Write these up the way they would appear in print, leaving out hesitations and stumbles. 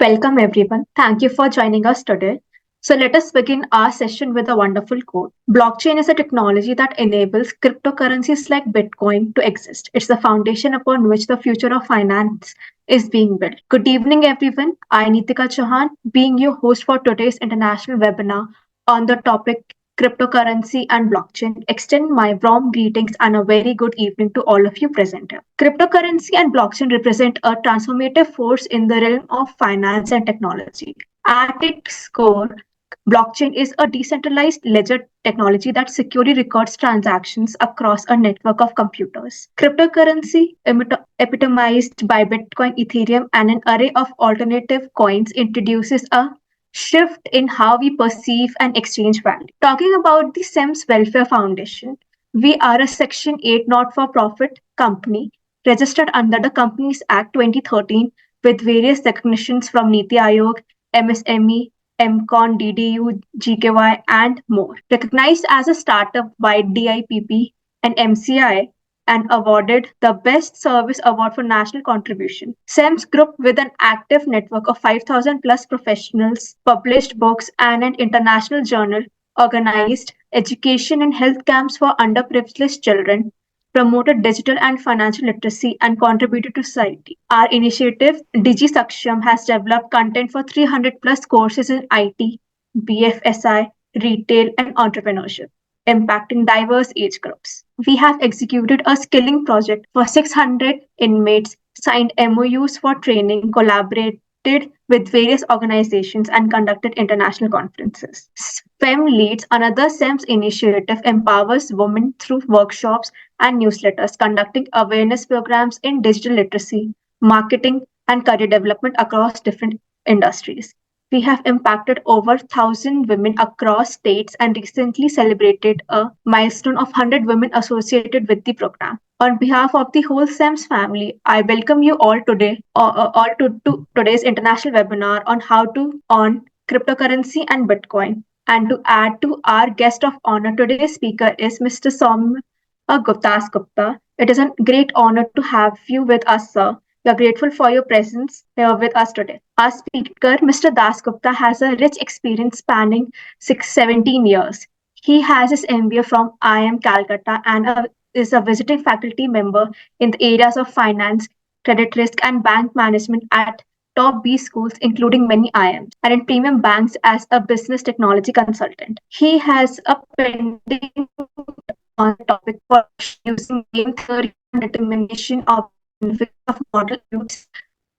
Welcome, everyone. Thank you for joining us today. So, let us begin our session with a wonderful quote. Blockchain is a technology that enables cryptocurrencies like Bitcoin to exist. It's the foundation upon which the future of finance is being built. Good evening, everyone. I, Nitika Chauhan, being your host for today's international webinar on the topic cryptocurrency and blockchain, extend my warm greetings and a very good evening to all of you present here. Cryptocurrency and blockchain represent a transformative force in the realm of finance and technology. At its core, blockchain is a decentralized ledger technology that securely records transactions across a network of computers. Cryptocurrency, epitomized by Bitcoin, Ethereum, and an array of alternative coins, introduces a shift in how we perceive and exchange value. Talking about the SEMS Welfare Foundation, we are a Section 8 not for profit company registered under the Companies Act 2013 with various recognitions from Niti Aayog, MSME, MCON, DDU, GKY, and more. Recognized as a startup by DIPP and MCI, and awarded the Best Service Award for National Contribution. SEMS Group, with an active network of 5,000 plus professionals, published books, and an international journal, organized education and health camps for underprivileged children, promoted digital and financial literacy, and contributed to society. Our initiative, Digi Saksham, has developed content for 300 plus courses in IT, BFSI, retail, and entrepreneurship, impacting diverse age groups. We have executed a skilling project for 600 inmates, signed MOUs for training, collaborated with various organizations, and conducted international conferences. SPEM leads another SEMS initiative, empowers women through workshops and newsletters, conducting awareness programs in digital literacy, marketing, and career development across different industries. We have impacted over 1,000 women across states and recently celebrated a milestone of 100 women associated with the program. On behalf of the whole SEMS family, I welcome you all to today's international webinar on how to on cryptocurrency and Bitcoin. And to add to our guest of honor, today's speaker is Mr. Som Gupta. It is a great honor to have you with us, sir. We are grateful for your presence here with us today. Our speaker, Mr. Das Gupta, has a rich experience spanning 17 years. He has his MBA from IIM Calcutta and is a visiting faculty member in the areas of finance, credit risk, and bank management at top B schools, including many IIMs, and in premium banks as a business technology consultant. He has a pending on the topic for using game theory and determination of benefits of model use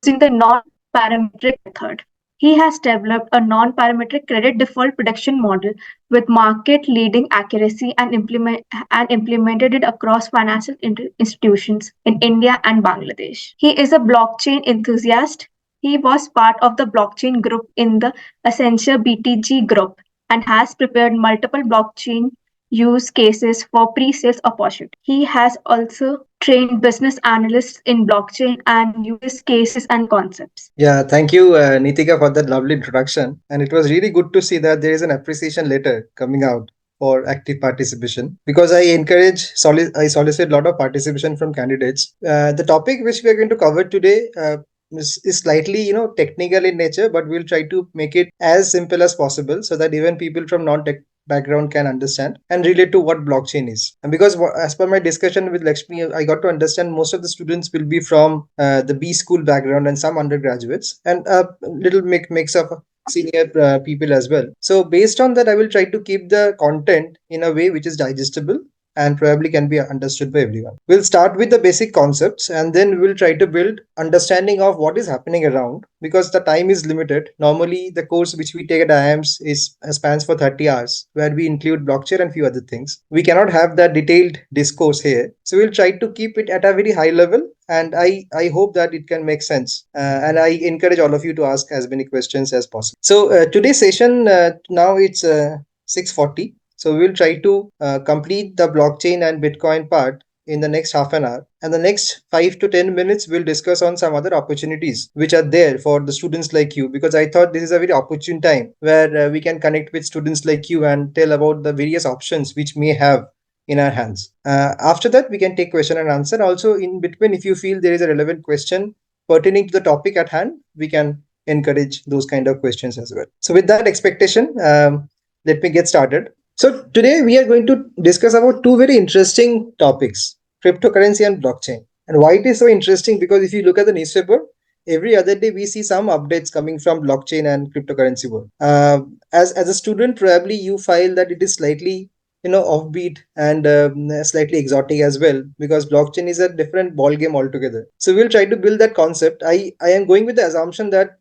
using the non-parametric method. He has developed a non-parametric credit default prediction model with market-leading accuracy and implemented it across financial institutions in India and Bangladesh. He is a blockchain enthusiast. He was part of the blockchain group in the Accenture BTG group and has prepared multiple blockchain use cases for pre-sales opportunity. He has also trained business analysts in blockchain and use cases and concepts. Yeah, thank you, Nitika, for that lovely introduction. And it was really good to see that there is an appreciation letter coming out for active participation because I solicit a lot of participation from candidates. The topic which we are going to cover today is slightly, technical in nature, but we'll try to make it as simple as possible so that even people from non-tech background can understand and relate to what blockchain is. And because as per my discussion with Lakshmi, I got to understand most of the students will be from the B school background and some undergraduates and a little mix of senior people as well. So based on that, I will try to keep the content in a way which is digestible and probably can be understood by everyone. We'll start with the basic concepts and then we'll try to build understanding of what is happening around because the time is limited. Normally, the course which we take at IIMs is spans for 30 hours, where we include blockchain and few other things. We cannot have that detailed discourse here. So we'll try to keep it at a very high level and I hope that it can make sense. And I encourage all of you to ask as many questions as possible. So today's session, now it's 6:40. So we'll try to complete the blockchain and Bitcoin part in the next half an hour. And the next 5 to 10 minutes, we'll discuss on some other opportunities which are there for the students like you, because I thought this is a very opportune time where we can connect with students like you and tell about the various options which may have in our hands. After that, we can take question and answer. Also, in between, if you feel there is a relevant question pertaining to the topic at hand, we can encourage those kind of questions as well. So with that expectation, let me get started. So today we are going to discuss about two very interesting topics, cryptocurrency and blockchain. And why it is so interesting, because if you look at the newspaper, every other day we see some updates coming from blockchain and cryptocurrency world. As a student, probably you feel that it is slightly offbeat and slightly exotic as well, because blockchain is a different ball game altogether. So we'll try to build that concept. I am going with the assumption that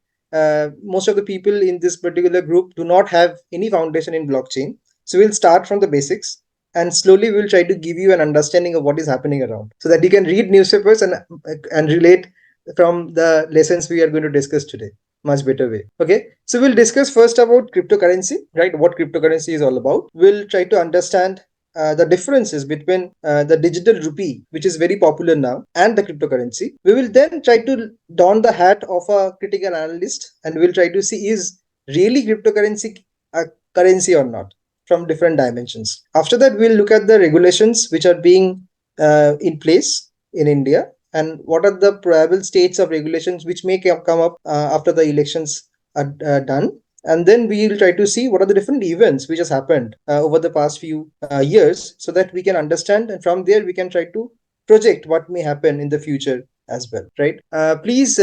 most of the people in this particular group do not have any foundation in blockchain. So we'll start from the basics, and slowly we'll try to give you an understanding of what is happening around, so that you can read newspapers and relate from the lessons we are going to discuss today much better way. Okay, so we'll discuss first about cryptocurrency, right? What cryptocurrency is all about. We'll try to understand the differences between the digital rupee, which is very popular now, and the cryptocurrency. We will then try to don the hat of a critical analyst, and we'll try to see, is really cryptocurrency a currency or not, from different dimensions. After that, we'll look at the regulations which are being in place in India, and what are the probable states of regulations which may come up after the elections are done. And then we will try to see what are the different events which has happened over the past few years, so that we can understand, and from there we can try to project what may happen in the future as well, right? Please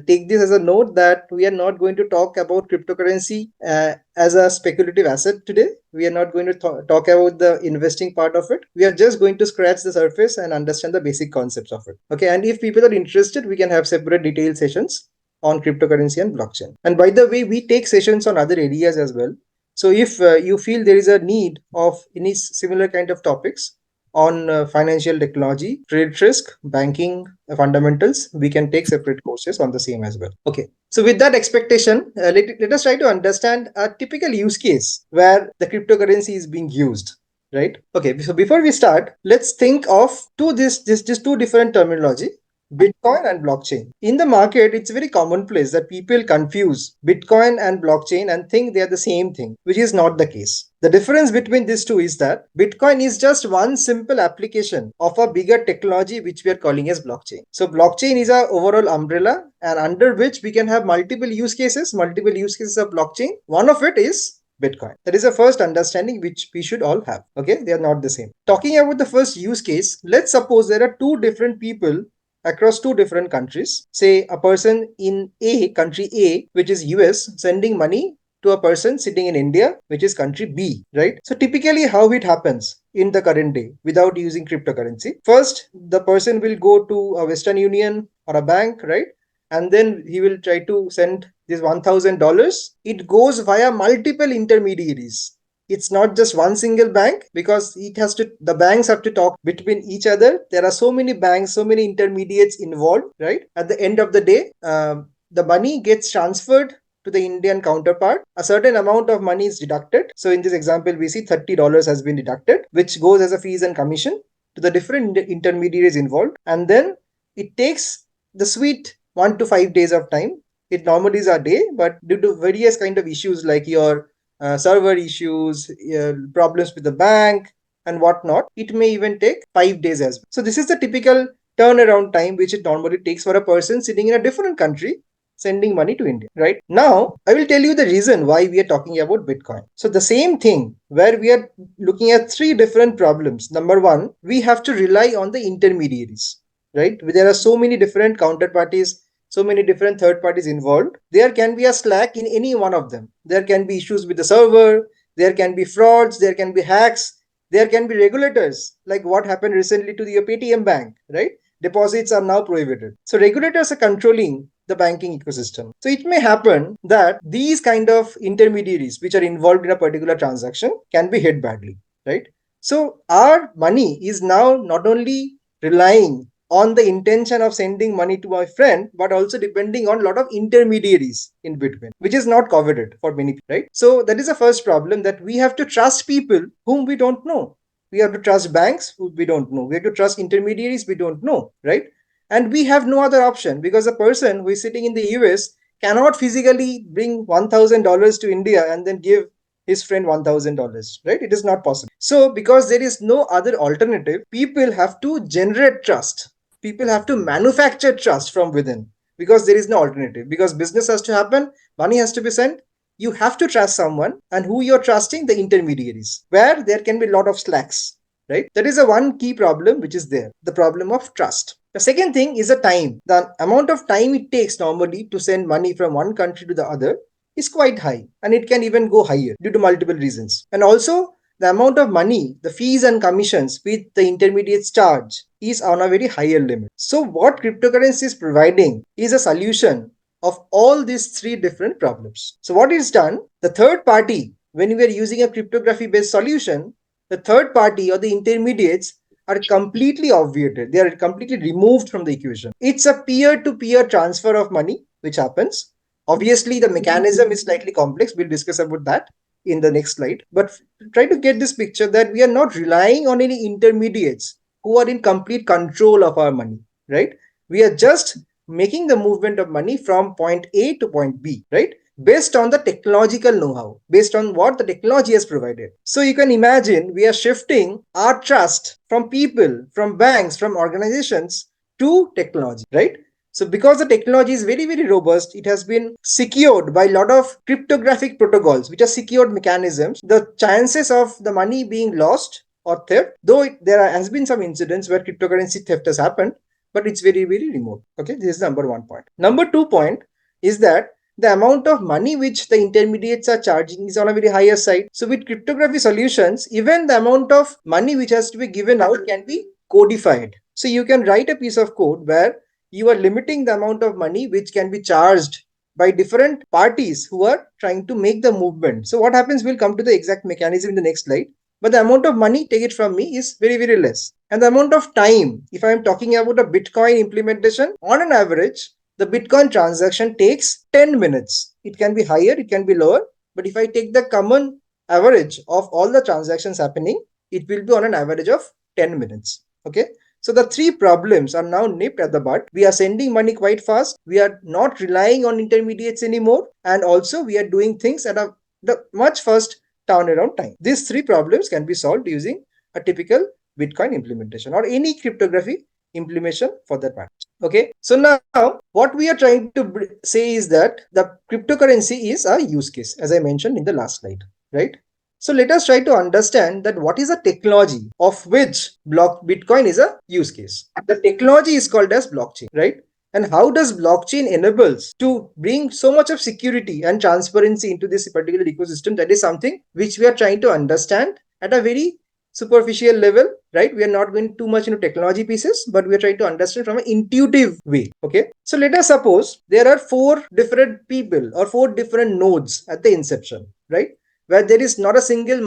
take this as a note that we are not going to talk about cryptocurrency as a speculative asset today. We are not going to talk about the investing part of it. We are just going to scratch the surface and understand the basic concepts of it. Okay, and if people are interested, we can have separate detailed sessions on cryptocurrency and blockchain. And by the way, we take sessions on other areas as well. So if you feel there is a need of any similar kind of topics on financial technology, credit risk, banking fundamentals, we can take separate courses on the same as well. Okay, so with that expectation, let us try to understand a typical use case where the cryptocurrency is being used. Right? Okay, so before we start, let's think of this two different terminology, Bitcoin and blockchain. In the market, it's very commonplace that people confuse Bitcoin and blockchain and think they are the same thing, which is not the case. The difference between these two is that Bitcoin is just one simple application of a bigger technology which we are calling as blockchain. So blockchain is our overall umbrella, and under which we can have multiple use cases of blockchain. One of it is Bitcoin. That is the first understanding which we should all have. Okay, they are not the same. Talking about the first use case, let's suppose there are two different people across two different countries. Say a person in country A, which is US, sending money to a person sitting in India, which is country B, right? So typically how it happens in the current day without using cryptocurrency. First, the person will go to a Western Union or a bank, right? And then he will try to send this $1,000. It goes via multiple intermediaries. It's not just one single bank, because the banks have to talk between each other. There are so many banks, so many intermediates involved, right? At the end of the day, the money gets transferred to the Indian counterpart. A certain amount of money is deducted. So in this example, we see $30 has been deducted, which goes as a fees and commission to the different intermediaries involved. And then it takes the sweet 1 to 5 days of time. It normally is a day, but due to various kind of issues like your server issues, problems with the bank and whatnot, it may even take 5 days as well. So this is the typical turnaround time which it normally takes for a person sitting in a different country sending money to India, right? Now, I will tell you the reason why we are talking about Bitcoin. So the same thing where we are looking at three different problems. Number one, we have to rely on the intermediaries, right? There are so many different counterparties, so many different third parties involved. There can be a slack in any one of them. There can be issues with the server, there can be frauds, there can be hacks, there can be regulators, like what happened recently to the Paytm bank, right? Deposits are now prohibited. So regulators are controlling the banking ecosystem. So it may happen that these kind of intermediaries which are involved in a particular transaction can be hit badly, right? So our money is now not only relying on the intention of sending money to my friend, but also depending on a lot of intermediaries in between, which is not coveted for many people, right? So that is the first problem, that we have to trust people whom we don't know. We have to trust banks who we don't know. We have to trust intermediaries we don't know, right? And we have no other option, because a person who is sitting in the US cannot physically bring $1,000 to India and then give his friend $1,000, right? It is not possible. So because there is no other alternative, people have to generate trust. People have to manufacture trust from within. because there is no alternative. Because business has to happen, money has to be sent. You have to trust someone, and who you're trusting, the intermediaries, where there can be a lot of slacks, right? That is a one key problem which is there, the problem of trust. The second thing is the time. The amount of time it takes normally to send money from one country to the other is quite high, and it can even go higher due to multiple reasons. And also, the amount of money, the fees and commissions which the intermediates charge is on a very higher limit. So what cryptocurrency is providing is a solution of all these three different problems. So what is done, the third party, when we are using a cryptography based solution, the third party or the intermediates are completely obviated. They are completely removed from the equation. It's a peer-to-peer transfer of money which happens. Obviously, the mechanism is slightly complex. We'll discuss about that in the next slide. But try to get this picture that we are not relying on any intermediates who are in complete control of our money, right? We are just making the movement of money from point A to point B, right? Based on the technological know-how, based on what the technology has provided. So you can imagine we are shifting our trust from people, from banks, from organizations to technology, right? So because the technology is very, very robust, it has been secured by a lot of cryptographic protocols, which are secured mechanisms. The chances of the money being lost or theft, though there has been some incidents where cryptocurrency theft has happened, but it's very, very remote. Okay, this is number 1 point. Number 2 point is that the amount of money which the intermediates are charging is on a very higher side. So with cryptography solutions, even the amount of money which has to be given out can be codified. So you can write a piece of code where you are limiting the amount of money which can be charged by different parties who are trying to make the movement. So what happens, we'll come to the exact mechanism in the next slide. But the amount of money, take it from me, is very, very less. And the amount of time, if I am talking about a Bitcoin implementation, on an average, the Bitcoin transaction takes 10 minutes. It can be higher, it can be lower. But if I take the common average of all the transactions happening, it will be on an average of 10 minutes. Okay. So the three problems are now nipped at the bud. We are sending money quite fast. We are not relying on intermediates anymore. And also we are doing things at a much fast turnaround time. These three problems can be solved using a typical Bitcoin implementation or any cryptography implementation for that matter. Okay, so now what we are trying to say is that the cryptocurrency is a use case, as I mentioned in the last slide, right? So let us try to understand that what is the technology of which Bitcoin is a use case. The technology is called as blockchain, right? And how does blockchain enables to bring so much of security and transparency into this particular ecosystem? That is something which we are trying to understand at a very superficial level, right? We are not going too much into technology pieces, but we are trying to understand from an intuitive way. Okay, so let us suppose there are 4 different people or 4 different nodes at the inception, right? Where there is not a single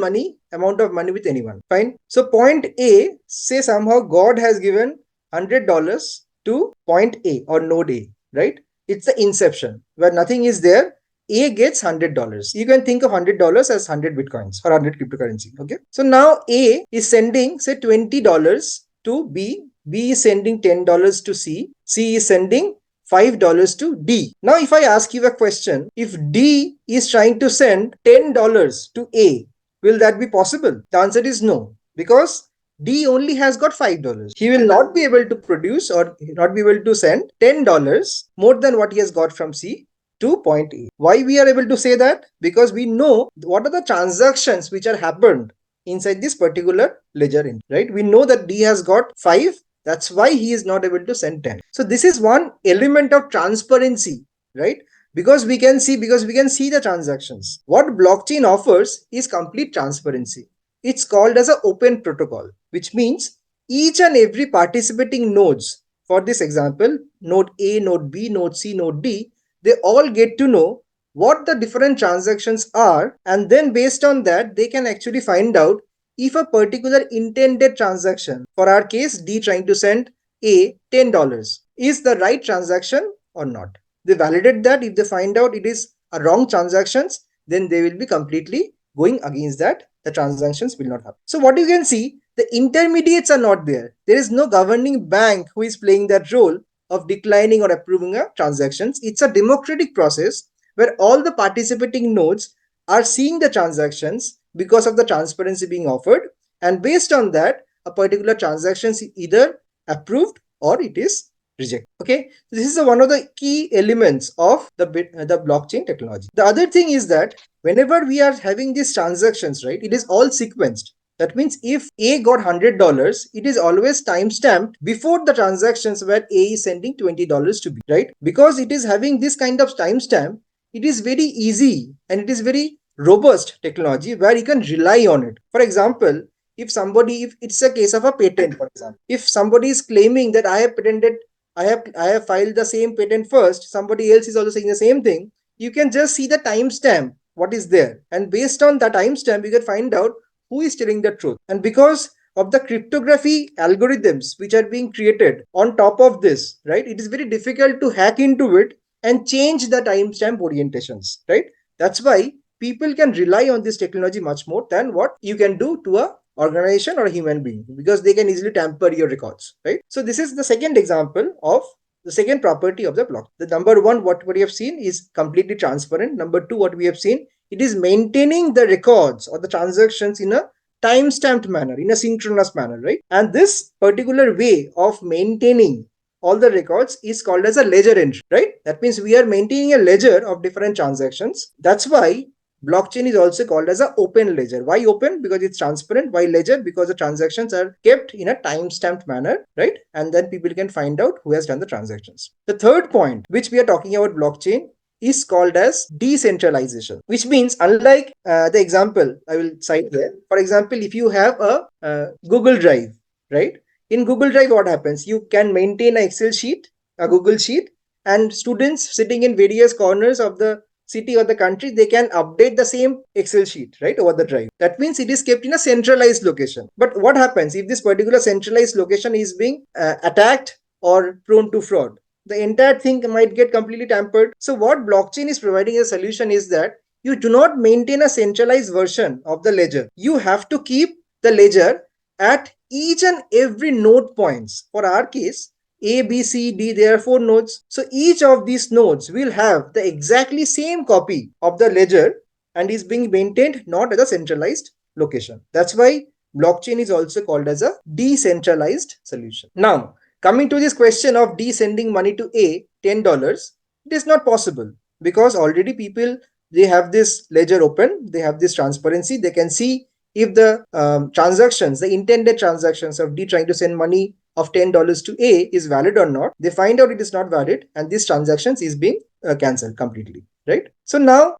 amount of money with anyone. Fine. So point A, say somehow God has given $100 to point A or node A, right? It's the inception where nothing is there. A gets $100. You can think of $100 as 100 bitcoins or 100 cryptocurrency. Okay. So now A is sending, say, $20 to B. B is sending $10 to C. C is sending $5 to D. Now, if I ask you a question, if D is trying to send $10 to A, will that be possible? The answer is no, because D only has got $5. He will not be able to produce or not be able to send $10 more than what he has got from C to point A. Why we are able to say that? Because we know what are the transactions which are happened inside this particular ledger, right? We know that D has got 5. That's why he is not able to send 10. So this is one element of transparency, right? Because we can see the transactions. What blockchain offers is complete transparency. It's called as an open protocol, which means each and every participating nodes, for this example, node A, node B, node C, node D, they all get to know what the different transactions are, and then based on that, they can actually find out if a particular intended transaction, for our case D trying to send A $10, is the right transaction or not. They validate that. If they find out it is a wrong transactions, then they will be completely going against that. The transactions will not happen. So what you can see, the intermediates are not there. There is no governing bank who is playing that role of declining or approving a transactions. It's a democratic process where all the participating nodes are seeing the transactions because of the transparency being offered, and based on that, a particular transaction is either approved or it is reject. Okay, this is one of the key elements of the blockchain technology. The other thing is that whenever we are having these transactions, right, it is all sequenced. That means if A got $100, it is always time stamped before the transactions where A is sending $20 to B, right? Because it is having this kind of timestamp, it is very easy and it is very robust technology where you can rely on it. For example, if it's a case of a patent, for example, if somebody is claiming that I have filed the same patent first, somebody else is also saying the same thing, you can just see the timestamp what is there, and based on the timestamp you can find out who is telling the truth. And because of the cryptography algorithms which are being created on top of this, right, it is very difficult to hack into it and change the timestamp orientations, right? That's why people can rely on this technology much more than what you can do to a organization or a human being, because they can easily tamper your records, right? So this is the second example of the second property of the block. The number one, what we have seen is completely transparent. Number two, what we have seen, it is maintaining the records or the transactions in a time-stamped manner, in a synchronous manner, right? And this particular way of maintaining all the records is called as a ledger entry, right? That means we are maintaining a ledger of different transactions. That's why blockchain is also called as an open ledger. Why open? Because it's transparent. Why ledger? Because the transactions are kept in a time-stamped manner, right? And then people can find out who has done the transactions. The third point, which we are talking about blockchain, is called as decentralization, which means, unlike the example I will cite there, for example, if you have a Google Drive, right? In Google Drive, what happens? You can maintain an Excel sheet, a Google sheet, and students sitting in various corners of the city or the country, they can update the same Excel sheet, right, over the drive. That means it is kept in a centralized location. But what happens if this particular centralized location is being attacked or prone to fraud? The entire thing might get completely tampered. So what blockchain is providing a solution is that you do not maintain a centralized version of the ledger. You have to keep the ledger at each and every node points. For our case, A, B, C, D, there are 4 nodes. So each of these nodes will have the exactly same copy of the ledger and is being maintained not at a centralized location. That's why blockchain is also called as a decentralized solution. Now, coming to this question of sending money to A, $10, it is not possible because already people, they have this ledger open, they have this transparency, they can see if the transactions, the intended transactions of D trying to send money of $10 to A is valid or not. They find out it is not valid and this transactions is being cancelled completely, right? So now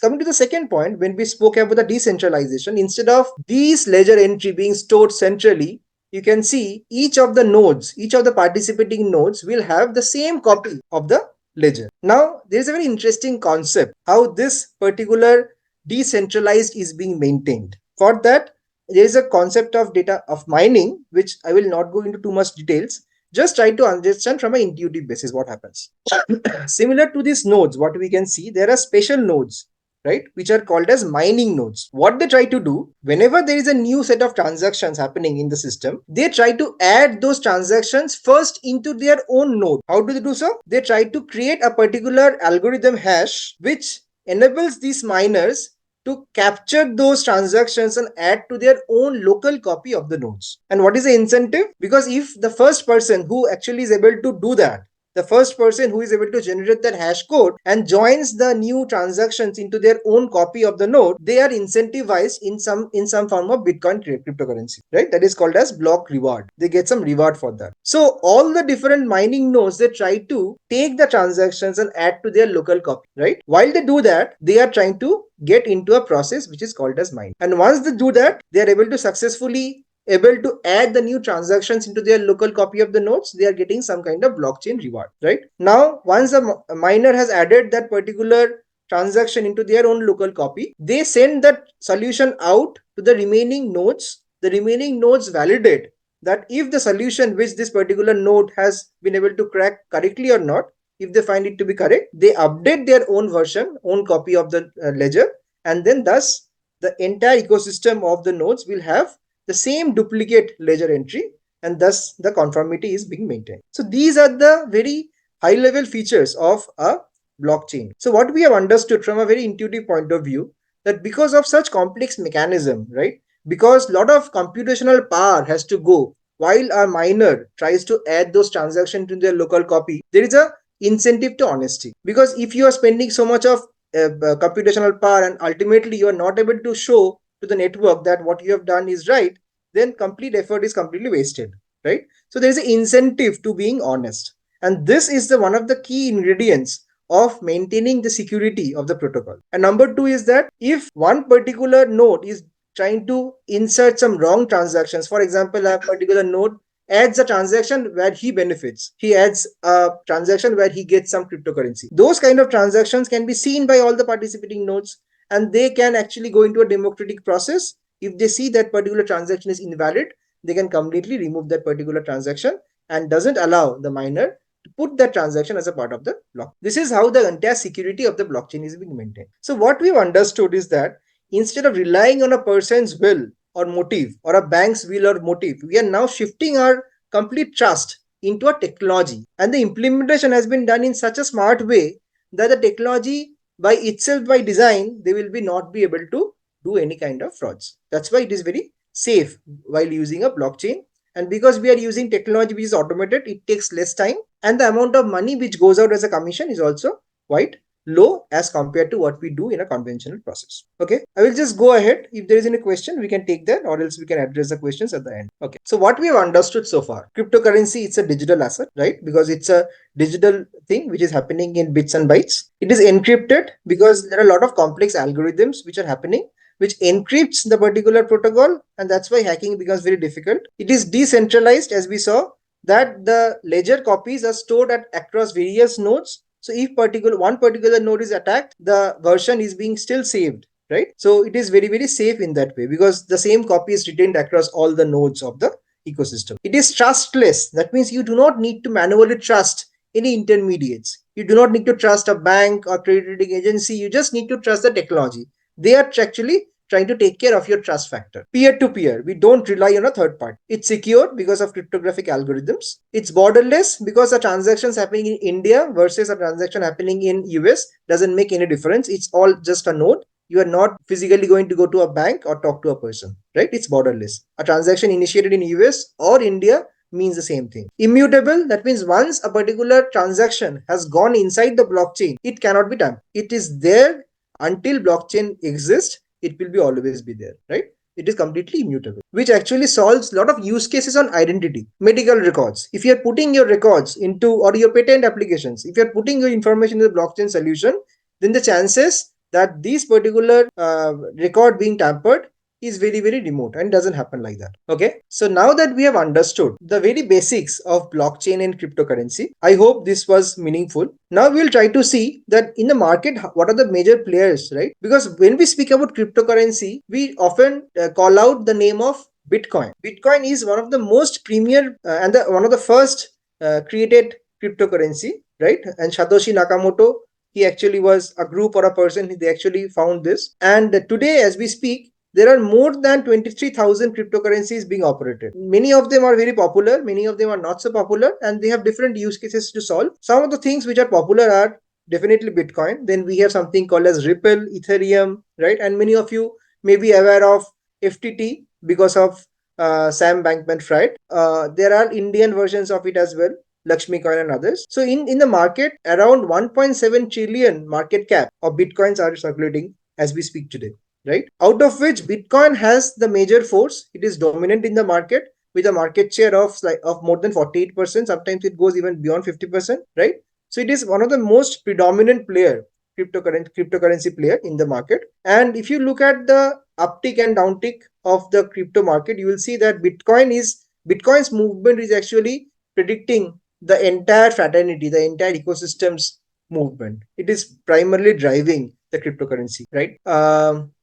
coming to the second point, when we spoke about the decentralization, instead of these ledger entry being stored centrally, you can see each of the nodes, each of the participating nodes will have the same copy of the ledger. Now, there is a very interesting concept how this particular decentralized is being maintained. For that, there is a concept of data of mining, which I will not go into too much details. Just try to understand from an intuitive basis what happens. Similar to these nodes, what we can see, there are special nodes, right, which are called as mining nodes. What they try to do, whenever there is a new set of transactions happening in the system, they try to add those transactions first into their own node. How do they do so? They try to create a particular algorithm hash which enables these miners to capture those transactions and add to their own local copy of the nodes. And what is the incentive? Because if the first person who actually is able to do that, the first person who is able to generate that hash code and joins the new transactions into their own copy of the node, they are incentivized in some form of Bitcoin cryptocurrency, right? That is called as block reward. They get some reward for that. So all the different mining nodes, they try to take the transactions and add to their local copy, right? While they do that, they are trying to get into a process which is called as mining. And once they do that, they are able to successfully add the new transactions into their local copy of the nodes, they are getting some kind of blockchain reward, right? Now, once a miner has added that particular transaction into their own local copy, they send that solution out to the remaining nodes. The remaining nodes validate that if the solution which this particular node has been able to crack correctly or not. If they find it to be correct, they update their own version, own copy of the ledger, and then thus the entire ecosystem of the nodes will have the same duplicate ledger entry, and thus the conformity is being maintained. So these are the very high level features of a blockchain. So what we have understood from a very intuitive point of view, that because of such complex mechanism, right, because a lot of computational power has to go while a miner tries to add those transactions to their local copy, there is a incentive to honesty. Because if you are spending so much of computational power and ultimately you are not able to show to the network that what you have done is right, then complete effort is completely wasted, right? So there is an incentive to being honest, and this is the one of the key ingredients of maintaining the security of the protocol. And number two is that if one particular node is trying to insert some wrong transactions, for example, a particular node adds a transaction where he benefits, he adds a transaction where he gets some cryptocurrency, those kind of transactions can be seen by all the participating nodes, and they can actually go into a democratic process. If they see that particular transaction is invalid, they can completely remove that particular transaction and doesn't allow the miner to put that transaction as a part of the block. This is how the entire security of the blockchain is being maintained. So what we've understood is that instead of relying on a person's will or motive or a bank's will or motive, we are now shifting our complete trust into a technology, and the implementation has been done in such a smart way that the technology by itself, by design, they will be not be able to do any kind of frauds. That's why it is very safe while using a blockchain. And because we are using technology which is automated, it takes less time, and the amount of money which goes out as a commission is also quite low as compared to what we do in a conventional process. Okay, I will just go ahead. If there is any question, we can take that, or else we can address the questions at the end. Okay, so what we have understood so far, cryptocurrency, it's a digital asset, right? Because it's a digital thing which is happening in bits and bytes. It is encrypted because there are a lot of complex algorithms which are happening, which encrypts the particular protocol, and that's why hacking becomes very difficult. It is decentralized, as we saw, that the ledger copies are stored across various nodes. So if one particular node is attacked, the version is being still saved, right? So it is very, very safe in that way because the same copy is retained across all the nodes of the ecosystem. It is trustless. That means you do not need to manually trust any intermediates. You do not need to trust a bank or credit rating agency. You just need to trust the technology. They are actually trying to take care of your trust factor. Peer to peer, we don't rely on a third party. It's secure because of cryptographic algorithms. It's borderless because a transactions happening in India versus a transaction happening in US doesn't make any difference. It's all just a node. You are not physically going to go to a bank or talk to a person, right? It's borderless. A transaction initiated in US or India means the same thing. Immutable, that means once a particular transaction has gone inside the blockchain, it cannot be tampered. It is there until blockchain exists, it will be always be there, right? It is completely immutable, which actually solves a lot of use cases on identity. Medical records, if you're putting your records into, or your patent applications, if you're putting your information in the blockchain solution, then the chances that this particular record being tampered is very, very remote and doesn't happen like that. Okay, so now that we have understood the very basics of blockchain and cryptocurrency, I hope this was meaningful. Now we'll try to see that in the market, what are the major players, right? Because when we speak about cryptocurrency, we often call out the name of Bitcoin. Bitcoin is one of the most premier and one of the first created cryptocurrency, right? And Satoshi Nakamoto, he actually was a group or a person, they actually found this. And today, as we speak, there are more than 23,000 cryptocurrencies being operated. Many of them are very popular, many of them are not so popular, and they have different use cases to solve. Some of the things which are popular are definitely Bitcoin. Then we have something called as Ripple, Ethereum, right? And many of you may be aware of FTT because of Sam Bankman-Fried. There are Indian versions of it as well, Lakshmi Coin and others. So in the market, around 1.7 trillion market cap of Bitcoins are circulating as we speak today, right? Out of which Bitcoin has the major force. It is dominant in the market with a market share of more than 48%. Sometimes it goes even beyond 50%, right? So it is one of the most predominant cryptocurrency player in the market. And if you look at the uptick and downtick of the crypto market, you will see that Bitcoin's movement is actually predicting the entire fraternity, the entire ecosystem's movement. It is primarily driving the cryptocurrency, right?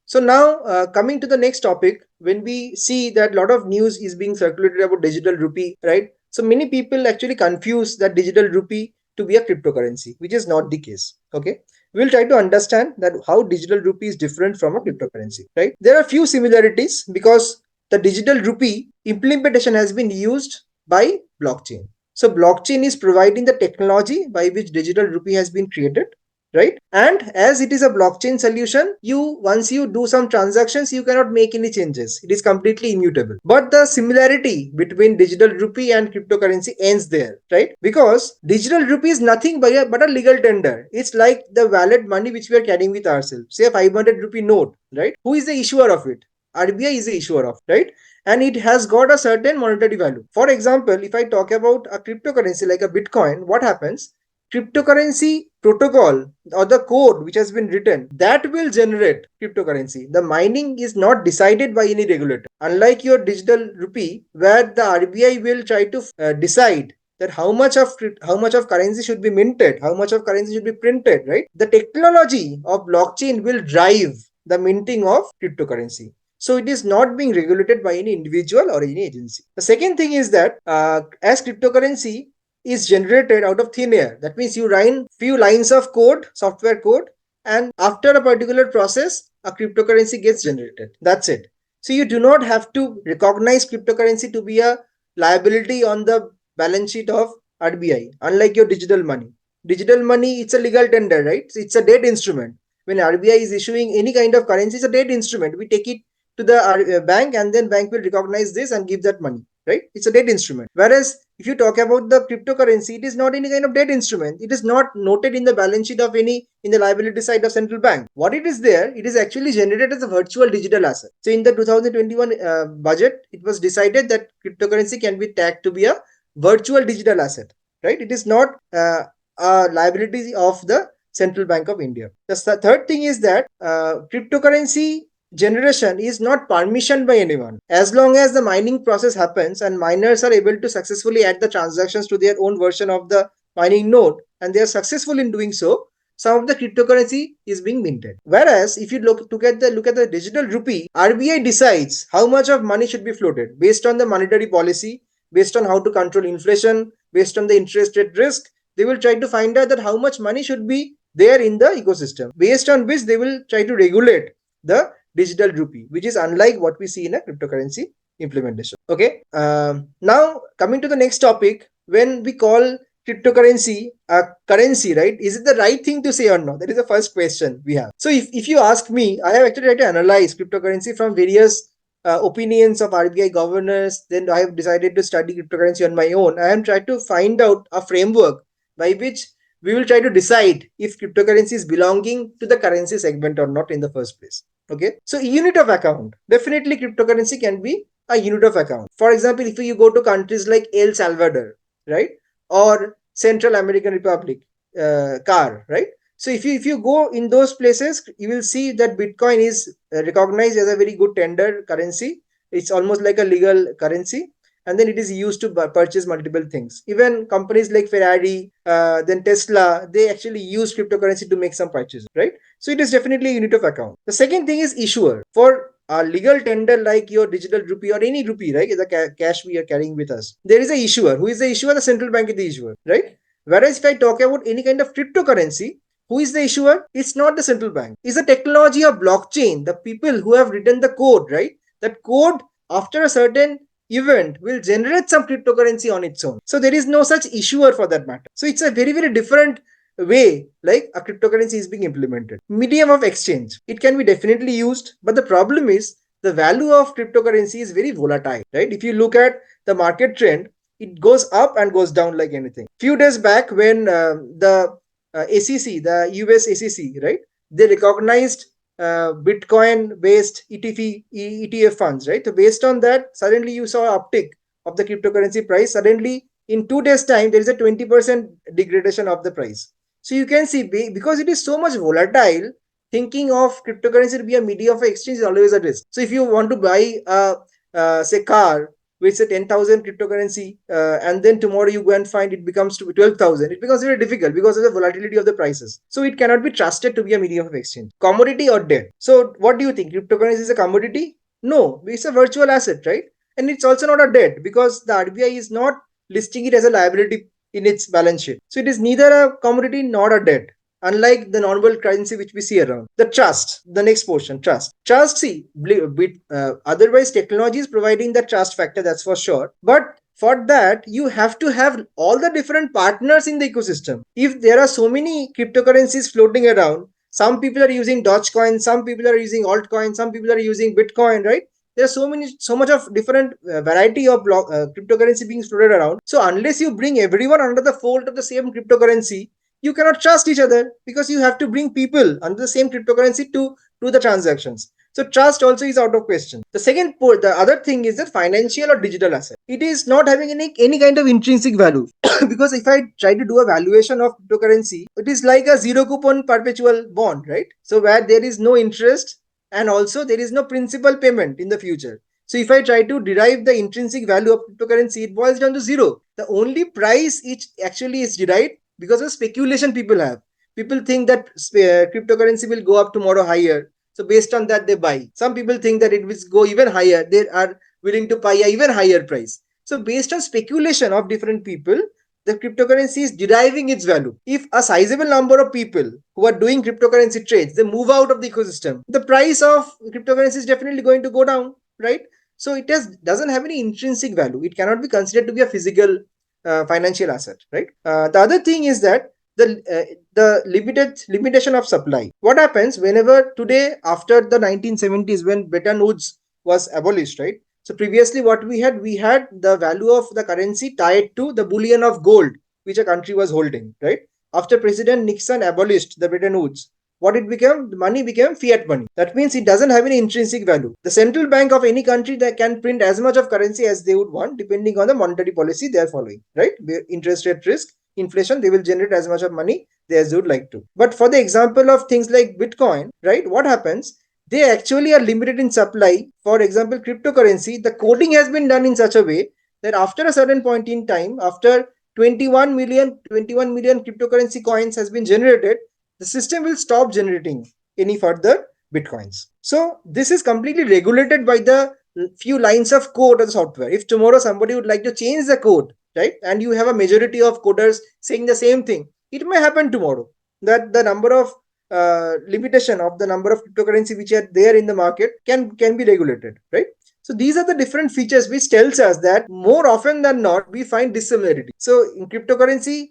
So now coming to the next topic, when we see that a lot of news is being circulated about digital rupee, right? So many people actually confuse that digital rupee to be a cryptocurrency, which is not the case. Okay, we'll try to understand that how digital rupee is different from a cryptocurrency, right? There are few similarities because the digital rupee implementation has been used by blockchain. So blockchain is providing the technology by which digital rupee has been created, right? And as it is a blockchain solution, once you do some transactions, you cannot make any changes. It is completely immutable. But the similarity between digital rupee and cryptocurrency ends there, right? Because digital rupee is nothing but a legal tender. It's like the valid money which we are carrying with ourselves. Say a 500 rupee note, right? Who is the issuer of it? RBI is the issuer of, right? And it has got a certain monetary value. For example, if I talk about a cryptocurrency like a Bitcoin, what happens? Cryptocurrency protocol or the code which has been written, that will generate cryptocurrency. The mining is not decided by any regulator. Unlike your digital rupee, where the RBI will try to decide that how much of currency should be minted, how much of currency should be printed, right? The technology of blockchain will drive the minting of cryptocurrency. So it is not being regulated by any individual or any agency. The second thing is that as cryptocurrency is generated out of thin air, that means you write few lines of code, software code, and after a particular process, a cryptocurrency gets generated. That's it. So you do not have to recognize cryptocurrency to be a liability on the balance sheet of RBI, unlike your digital money. Digital money, it's a legal tender, right? It's a debt instrument. When RBI is issuing any kind of currency, it's a debt instrument. We take it to the bank, and then bank will recognize this and give that money, right? It's a debt instrument. Whereas if you talk about the cryptocurrency, it is not any kind of debt instrument. It is not noted in the balance sheet of any, in the liability side of central bank. What it is there, it is actually generated as a virtual digital asset. So in the 2021 budget, it was decided that cryptocurrency can be tagged to be a virtual digital asset, right? It is not a liability of the Central Bank of India. The third thing is that cryptocurrency generation is not permissioned by anyone. As long as the mining process happens and miners are able to successfully add the transactions to their own version of the mining node, and they are successful in doing so, some of the cryptocurrency is being minted. Whereas if you look at the digital rupee, RBI decides how much of money should be floated based on the monetary policy, based on how to control inflation, based on the interest rate risk. They will try to find out that how much money should be there in the ecosystem, based on which they will try to regulate the digital rupee, which is unlike what we see in a cryptocurrency implementation. Okay. Now coming to the next topic, when we call cryptocurrency a currency, right? Is it the right thing to say or not? That is the first question we have. So if you ask me, I have actually tried to analyze cryptocurrency from various opinions of RBI governors. Then I have decided to study cryptocurrency on my own. I am trying to find out a framework by which we will try to decide if cryptocurrency is belonging to the currency segment or not in the first place. Okay, so unit of account, definitely cryptocurrency can be a unit of account. For example, if you go to countries like El Salvador, right, or Central American Republic, CAR, right? So if you go in those places, you will see that Bitcoin is recognized as a very good tender currency. It's almost like a legal currency, and then it is used to purchase multiple things. Even companies like Ferrari, then Tesla, they actually use cryptocurrency to make some purchases, right? So it is definitely a unit of account. The second thing is issuer. For a legal tender like your digital rupee or any rupee, right, the cash we are carrying with us, there is a issuer. Who is the issuer? The central bank is the issuer, right? Whereas if I talk about any kind of cryptocurrency, who is the issuer? It's not the central bank. It's the technology of blockchain, the people who have written the code, right? That code, after a certain event, will generate some cryptocurrency on its own. So there is no such issuer for that matter. So it's a very, very different way like a cryptocurrency is being implemented. Medium of exchange, it can be definitely used, but the problem is the value of cryptocurrency is very volatile, right? If you look at the market trend, it goes up and goes down like anything. Few days back, when the SEC, the US SEC, right, they recognized Bitcoin based ETF funds, right? So based on that, suddenly you saw an uptick of the cryptocurrency price. Suddenly in 2 days time, there is a 20% degradation of the price. So you can see, because it is so much volatile, thinking of cryptocurrency to be a medium of exchange is always a risk. So if you want to buy a say car with a 10,000 cryptocurrency, and then tomorrow you go and find it becomes to 12,000, it becomes very difficult because of the volatility of the prices. So it cannot be trusted to be a medium of exchange. Commodity or debt. So what do you think? Cryptocurrency is a commodity? No, it's a virtual asset, right? And it's also not a debt because the RBI is not listing it as a liability in its balance sheet. So it is neither a commodity nor a debt, unlike the normal currency which we see around. The trust, the next portion, trust, see, otherwise technology is providing the trust factor, that's for sure, but For that, you have to have all the different partners in the ecosystem. If there are so many cryptocurrencies floating around, some people are using Dogecoin, some people are using altcoin, some people are using Bitcoin, right? There are so much of different variety of cryptocurrency being floated around. So unless you bring everyone under the fold of the same cryptocurrency, you cannot trust each other, because you have to bring people under the same cryptocurrency to do the transactions. So trust also is out of question. The other thing is that financial or digital asset. It is not having any kind of intrinsic value. Because if I try to do a valuation of cryptocurrency, it is like a zero coupon perpetual bond, right? So where there is no interest, and also there is no principal payment in the future. So if I try to derive the intrinsic value of cryptocurrency, it boils down to zero. The only price it actually is derived because of speculation people have. People think that cryptocurrency will go up tomorrow higher. So based on that, they buy. Some people think that it will go even higher. They are willing to pay a even higher price. So based on speculation of different people, the cryptocurrency is deriving its value. If a sizable number of people who are doing cryptocurrency trades, they move out of the ecosystem, the price of cryptocurrency is definitely going to go down, right? So it doesn't have any intrinsic value. It cannot be considered to be a physical financial asset, right? The other thing is that the limitation of supply. What happens whenever today, after the 1970s, when Bretton Woods was abolished, right? So previously, what we had the value of the currency tied to the bullion of gold which a country was holding, right? After President Nixon abolished the Bretton Woods, what it became, the money became fiat money. That means it doesn't have any intrinsic value. The central bank of any country that can print as much of currency as they would want, depending on the monetary policy they are following, right? Interest rate risk, inflation, they will generate as much of money they as would like to. But for the example of things like Bitcoin, right, what happens? They actually are limited in supply. For example, cryptocurrency, the coding has been done in such a way that after a certain point in time, after 21 million cryptocurrency coins has been generated, the system will stop generating any further bitcoins. So this is completely regulated by the few lines of code of the software. If tomorrow somebody would like to change the code, right, and you have a majority of coders saying the same thing, it may happen tomorrow that the number of limitation of the number of cryptocurrency which are there in the market can be regulated, right? So these are the different features which tells us that more often than not we find dissimilarity. So in cryptocurrency,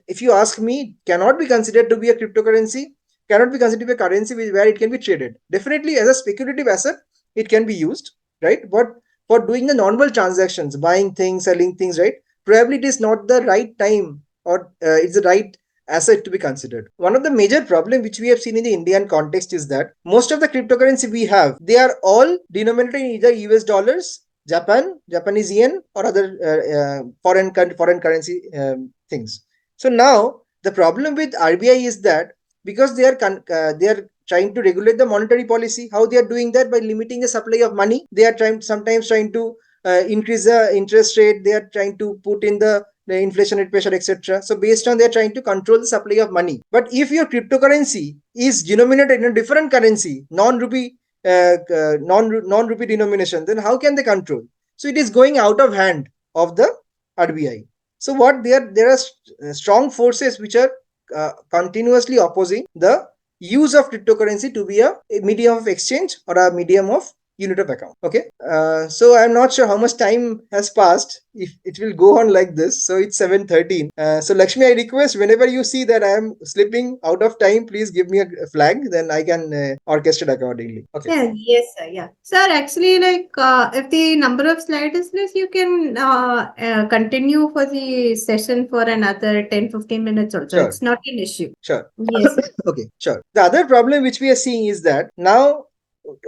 if you ask me, cannot be considered to be a cryptocurrency, cannot be considered to be a currency where it can be traded. Definitely as a speculative asset, it can be used, right? But for doing the normal transactions, buying things, selling things, right? Probably it is not the right time, or it's the right asset to be considered. One of the major problem which we have seen in the Indian context is that most of the cryptocurrency we have, they are all denominated in either US dollars, Japanese yen, or other foreign currency things. So now the problem with RBI is that because they are trying to regulate the monetary policy, how they are doing that? By limiting the supply of money. They are sometimes trying to increase the interest rate. They are trying to put in the inflation rate pressure, etc. So based on, they're trying to control the supply of money. But if your cryptocurrency is denominated in a different currency, non-rupee non-rupee denomination, then how can they control? So it is going out of hand of the RBI. So what there are strong forces which are continuously opposing the use of cryptocurrency to be a medium of exchange or a medium of unit of account. Okay. So I'm not sure how much time has passed. If it will go on like this, so it's 7:13. So Lakshmi, I request whenever you see that I am slipping out of time, please give me a flag. Then I can orchestrate accordingly. Okay. Yeah, yes, sir. Yeah. Sir, actually, like, if the number of slides is less, you can continue for the session for another 10-15 minutes also. Sure. It's not an issue. Sure. Yes. Okay, sure. The other problem which we are seeing is that now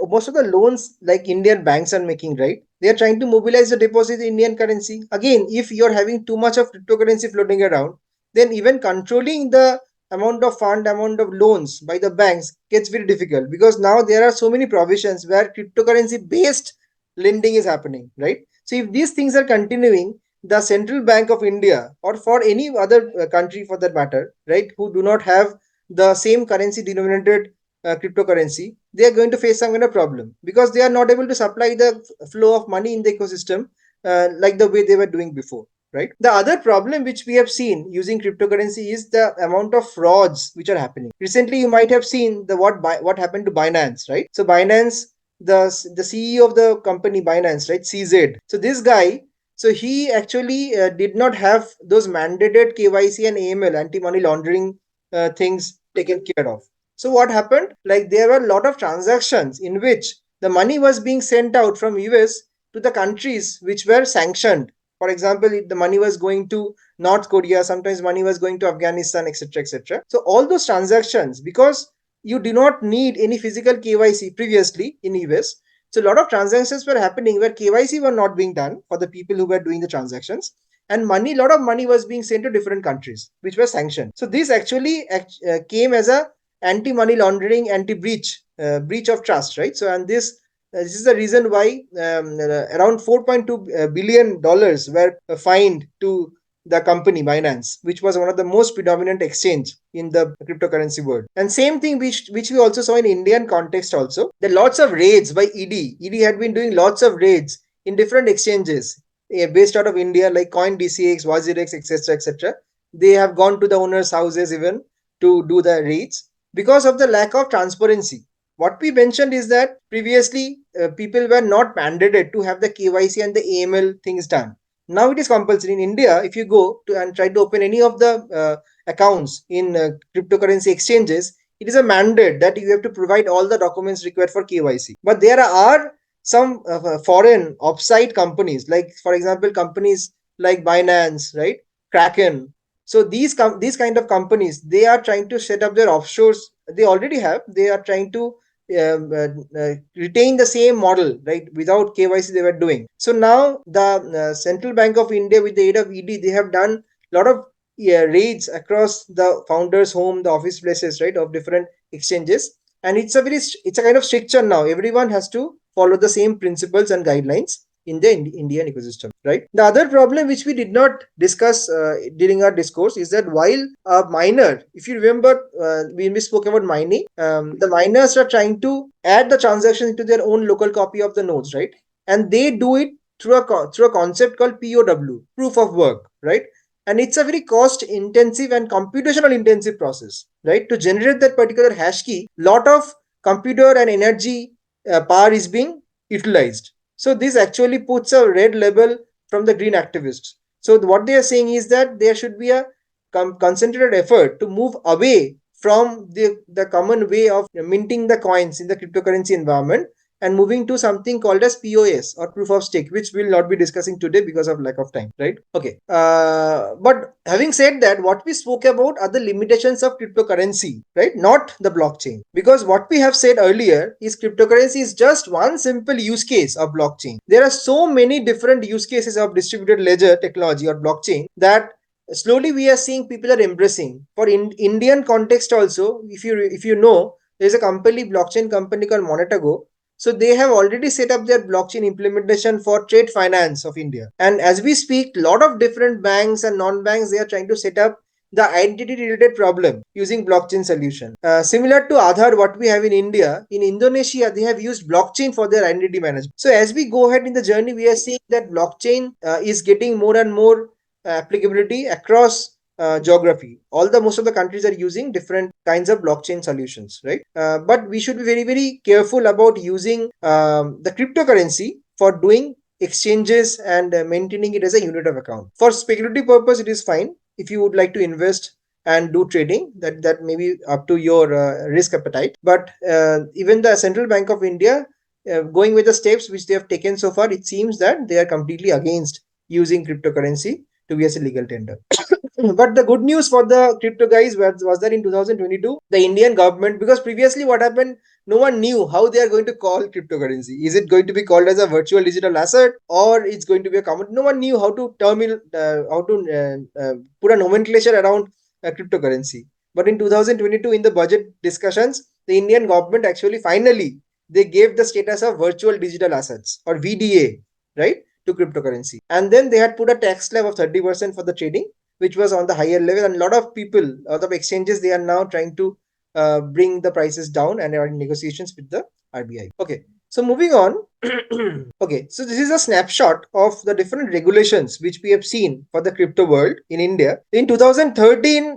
most of the loans like Indian banks are making, right? They are trying to mobilize the deposit in Indian currency. Again, if you're having too much of cryptocurrency floating around, then even controlling the amount of loans by the banks gets very difficult, because now there are so many provisions where cryptocurrency based lending is happening, right? So if these things are continuing, the Central Bank of India, or for any other country for that matter, right, who do not have the same currency denominated cryptocurrency, they are going to face some kind of problem, because they are not able to supply the flow of money in the ecosystem like the way they were doing before, right? The other problem which we have seen using cryptocurrency is the amount of frauds which are happening. Recently, you might have seen what happened to Binance, right? So Binance, the CEO of the company Binance, right, CZ. So this guy So he actually did not have those mandated KYC and AML, anti-money laundering things taken care of. So what happened? Like there were a lot of transactions in which the money was being sent out from US to the countries which were sanctioned. For example, the money was going to North Korea, sometimes money was going to Afghanistan, etc., etc. So all those transactions, because you do not need any physical KYC previously in US, so a lot of transactions were happening where KYC were not being done for the people who were doing the transactions, and a lot of money was being sent to different countries which were sanctioned. So this actually came as a anti-money laundering, anti-breach, breach of trust, right? So and this is the reason why around 4.2 billion dollars were fined to the company Binance, which was one of the most predominant exchange in the cryptocurrency world. And same thing which we also saw in Indian context also. There are lots of raids by ED. ED had been doing lots of raids in different exchanges based out of India, like CoinDCX, WazirX, etc., etc. They have gone to the owners' houses even to do the raids because of the lack of transparency. What we mentioned is that previously people were not mandated to have the KYC and the AML things done. Now it is compulsory in India. If you go to and try to open any of the accounts in cryptocurrency exchanges, it is a mandate that you have to provide all the documents required for KYC. But there are some foreign offsite companies, like for example companies like Binance, right, Kraken. So these kind of companies, they are trying to set up their offshores. They already have. They are trying to retain the same model, right, without KYC they were doing. So now the Central Bank of India, with the aid of ED, they have done a lot of raids across the founders' home, the office places, right, of different exchanges. And it's a kind of stricture now. Everyone has to follow the same principles and guidelines in the Indian ecosystem, right? The other problem which we did not discuss during our discourse is that while a miner, if you remember, when we spoke about mining, the miners are trying to add the transaction into their own local copy of the nodes, right? And they do it through a concept called POW, proof of work, right? And it's a very cost intensive and computational intensive process, right? To generate that particular hash key, lot of computer and energy power is being utilized. So this actually puts a red label from the green activists. So what they are saying is that there should be a concentrated effort to move away from the common way of minting the coins in the cryptocurrency environment and moving to something called as POS, or proof of stake, which we'll not be discussing today because of lack of time, right? Okay. But having said that, what we spoke about are the limitations of cryptocurrency, right? Not the blockchain. Because what we have said earlier is cryptocurrency is just one simple use case of blockchain. There are so many different use cases of distributed ledger technology or blockchain that slowly we are seeing people are embracing. For Indian context also, if you know, there's a blockchain company called Monetago. So they have already set up their blockchain implementation for trade finance of India. And as we speak, a lot of different banks and non-banks, they are trying to set up the identity related problem using blockchain solution. Similar to Aadhaar, what we have in India, in Indonesia, they have used blockchain for their identity management. So as we go ahead in the journey, we are seeing that blockchain is getting more and more applicability across geography. Most of the countries are using different kinds of blockchain solutions, right? But we should be very, very careful about using the cryptocurrency for doing exchanges and maintaining it as a unit of account. For speculative purpose, it is fine. If you would like to invest and do trading, that may be up to your risk appetite. But even the Central Bank of India, going with the steps which they have taken so far, it seems that they are completely against using cryptocurrency to be as a legal tender. But the good news for the crypto guys was that in 2022, the Indian government, because previously what happened, no one knew how they are going to call cryptocurrency. Is it going to be called as a virtual digital asset, or it's going to be a common? No one knew how to put a nomenclature around cryptocurrency. But in 2022, in the budget discussions, the Indian government actually finally they gave the status of virtual digital assets, or VDA, right, to cryptocurrency. And then they had put a tax slab of 30% for the trading, which was on the higher level. And a lot of people, a lot of exchanges, they are now trying to bring the prices down and are in negotiations with the RBI. Okay, so moving on. Okay, so this is a snapshot of the different regulations which we have seen for the crypto world in India. In 2013,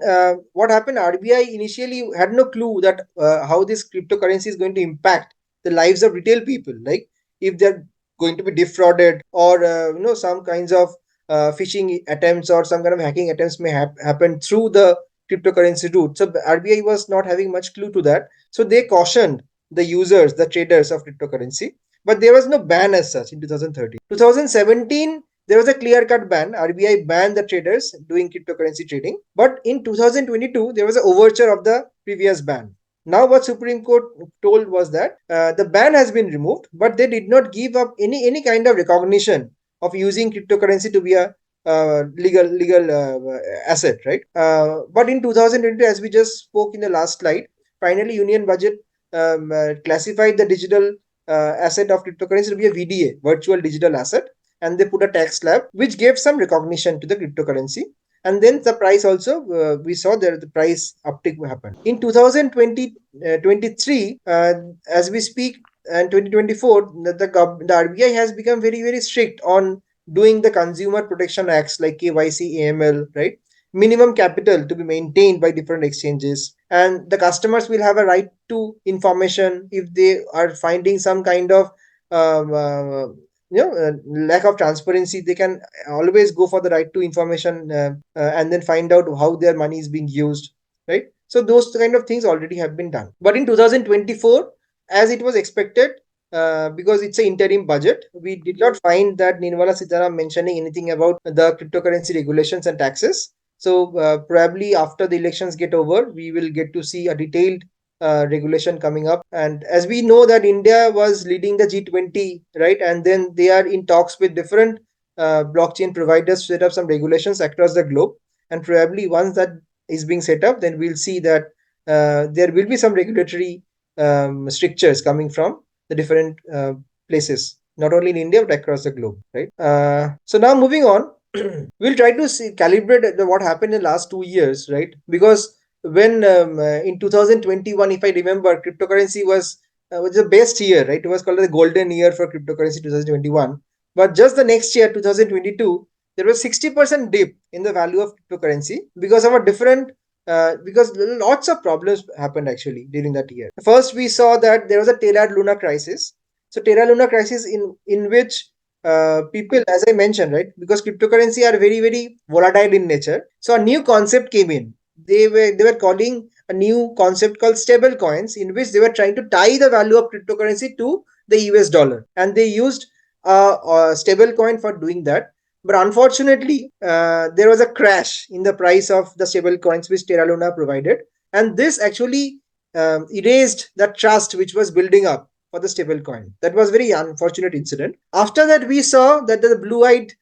what happened? RBI initially had no clue that how this cryptocurrency is going to impact the lives of retail people. Like if they're going to be defrauded, or some kinds of phishing attempts or some kind of hacking attempts may happen through the cryptocurrency route. So RBI was not having much clue to that. So they cautioned the users, the traders of cryptocurrency, but there was no ban as such in 2013. 2017, there was a clear-cut ban. RBI banned the traders doing cryptocurrency trading. But in 2022, there was an overture of the previous ban. Now, what Supreme Court told was that the ban has been removed, but they did not give up any kind of recognition of using cryptocurrency to be a legal asset, right? But in 2022, as we just spoke in the last slide, finally Union Budget classified the digital asset of cryptocurrency to be a VDA, virtual digital asset, and they put a tax slab which gave some recognition to the cryptocurrency. And then the price also, we saw that the price uptick happened in 2023. As we speak, and 2024, the RBI has become very strict on doing the consumer protection acts like KYC, AML, right? Minimum capital to be maintained by different exchanges, and the customers will have a right to information. If they are finding some kind of lack of transparency, they can always go for the right to information, and then find out how their money is being used, right? So those kind of things already have been done. But in 2024, as it was expected, because it's an interim budget, we did not find that Nirmala Sitaram mentioning anything about the cryptocurrency regulations and taxes. So probably after the elections get over, we will get to see a detailed regulation coming up. And as we know that India was leading the G20, right? And then they are in talks with different blockchain providers to set up some regulations across the globe. And probably once that is being set up, then we'll see that there will be some regulatory strictures coming from the different places, not only in India but across the globe, right? So now moving on, we'll try to calibrate what happened in the last 2 years, right? Because when in 2021, if I remember, cryptocurrency was the best year, right? It was called the golden year for cryptocurrency, 2021. But just the next year, 2022, there was 60% dip in the value of cryptocurrency because of a different because lots of problems happened actually during that year. First, we saw that there was a Terra Luna crisis. So Terra Luna crisis in which people, as I mentioned, right, because cryptocurrency are very volatile in nature. So a new concept came in. They were calling a new concept called stable coins, in which they were trying to tie the value of cryptocurrency to the US dollar, and they used a stable coin for doing that. But unfortunately, there was a crash in the price of the stable coins which Terra Luna provided, and this actually erased the trust which was building up for the stable coin. That was very unfortunate incident. After that, we saw that the blue-eyed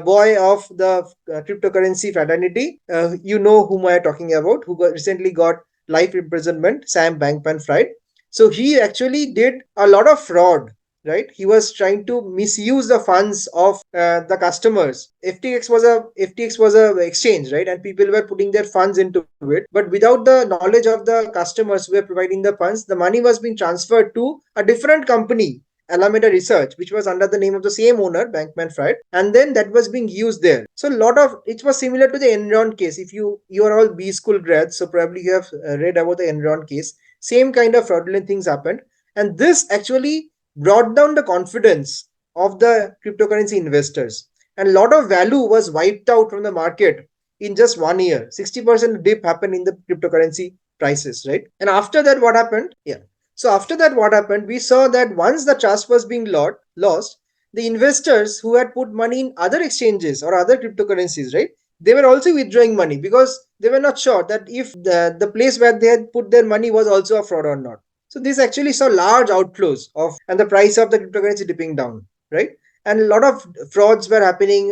boy of the cryptocurrency fraternity, you know whom I am talking about, who recently got life imprisonment, Sam Bankman-Fried. So he actually did a lot of fraud, right? He was trying to misuse the funds of the customers. FTX was a exchange, right? And people were putting their funds into it, but without the knowledge of the customers who were providing the funds, the money was being transferred to a different company, Alameda Research, which was under the name of the same owner, Bankman Fried, and then that was being used there. So a lot of it was similar to the Enron case. If you are all B school grads, so probably you have read about the Enron case. Same kind of fraudulent things happened, and this actually brought down the confidence of the cryptocurrency investors, and a lot of value was wiped out from the market in just 1 year. 60% dip happened in the cryptocurrency prices, right? And after that, what happened? Yeah. So after that, what happened? We saw that once the trust was being lost, the investors who had put money in other exchanges or other cryptocurrencies, right? They were also withdrawing money because they were not sure that if the place where they had put their money was also a fraud or not. So this actually saw large outflows of, and the price of the cryptocurrency dipping down, right? And a lot of frauds were happening.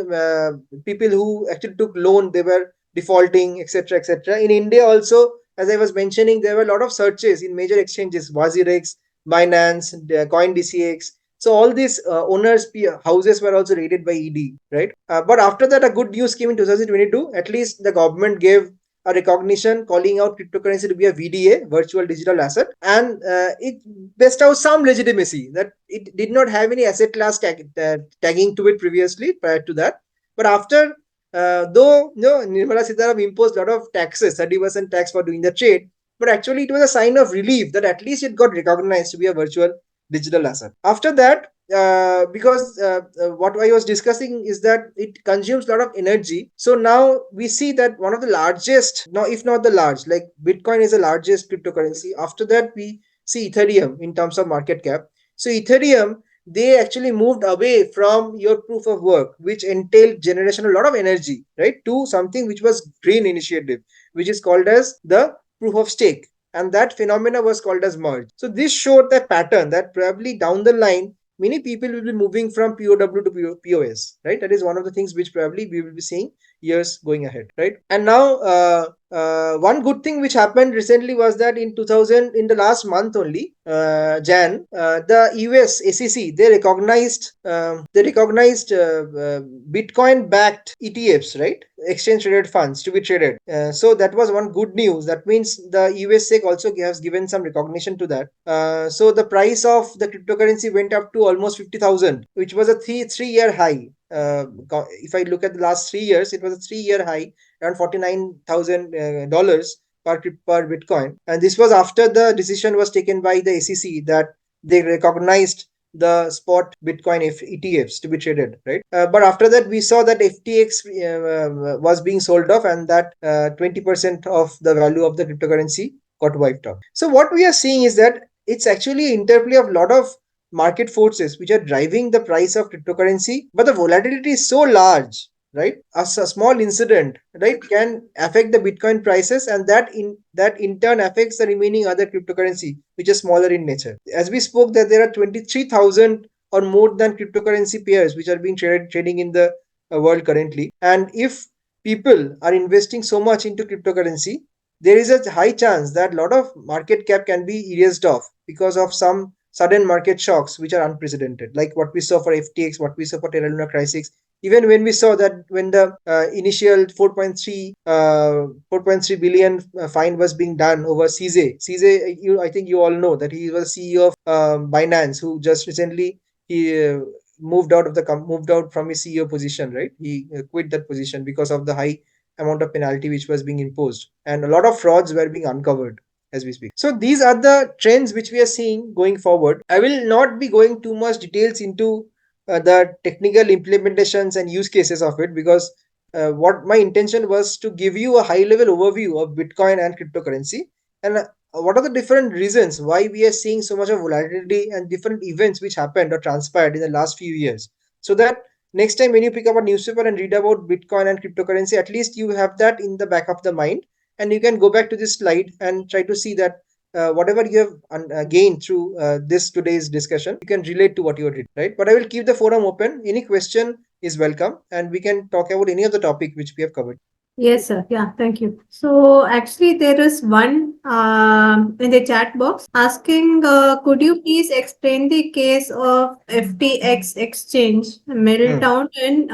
People who actually took loan, they were defaulting, etc., etc. In India also, as I was mentioning, there were a lot of searches in major exchanges, Wazirex, Binance, CoinDCX. So all these owners' houses were also raided by ED, right? But after that, a good news came in 2022. At least the government gave a recognition calling out cryptocurrency to be a VDA, virtual digital asset, and it bestowed out some legitimacy that it did not have any asset class tagging to it previously prior to that. But after, though Nirmala Sitaram imposed a lot of taxes, 30% tax for doing the trade, but actually it was a sign of relief that at least it got recognized to be a virtual digital asset. After that, because what I was discussing is that it consumes a lot of energy. So now we see that one of the largest, no, if not the large, like Bitcoin is the largest cryptocurrency. After that, we see Ethereum in terms of market cap. So Ethereum, they actually moved away from your proof of work, which entailed generation a lot of energy, right, to something which was green initiative, which is called as the proof of stake. And that phenomena was called as merge. So this showed that pattern that probably down the line many people will be moving from POW to POS, right? That is one of the things which probably we will be seeing years going ahead, right? And now, one good thing which happened recently was that in 2000, in the last month only, the US SEC, they recognized Bitcoin backed ETFs, right? Exchange traded funds to be traded. So that was one good news. That means the US SEC also has given some recognition to that. So the price of the cryptocurrency went up to almost 50,000, which was a three-year high. If I look at the last 3 years, it was a 3-year high, around $49,000 per Bitcoin. And this was after the decision was taken by the SEC that they recognized the spot Bitcoin ETFs to be traded, right? But after that, we saw that FTX was being sold off, and that 20% of the value of the cryptocurrency got wiped out. So what we are seeing is that it's actually interplay of a lot of market forces which are driving the price of cryptocurrency, but the volatility is so large, right? A small incident, right, can affect the Bitcoin prices, and that in turn affects the remaining other cryptocurrency which is smaller in nature. As we spoke, that there are 23,000 or more than cryptocurrency pairs which are being trading in the world currently. And if people are investing so much into cryptocurrency, there is a high chance that a lot of market cap can be erased off because of some sudden market shocks which are unprecedented, like what we saw for FTX, what we saw for Terra Luna crisis. Even when we saw that when the initial 4.3 billion fine was being done over CZ, I think you all know that he was CEO of Binance, who just recently he moved out from his CEO position, right? He quit that position because of the high amount of penalty which was being imposed, and a lot of frauds were being uncovered as we speak. So these are the trends which we are seeing going forward. I will not be going too much details into the technical implementations and use cases of it, because what my intention was to give you a high level overview of Bitcoin and cryptocurrency, and what are the different reasons why we are seeing so much of volatility and different events which happened or transpired in the last few years, so that next time when you pick up a newspaper and read about Bitcoin and cryptocurrency, at least you have that in the back of the mind, and you can go back to this slide and try to see that whatever you have gained through this today's discussion, you can relate to what you did, right? But I will keep the forum open. Any question is welcome, and we can talk about any of the topic which we have covered. Yes, sir. Yeah, thank you. So actually, there is one in the chat box asking, could you please explain the case of FTX exchange meltdown in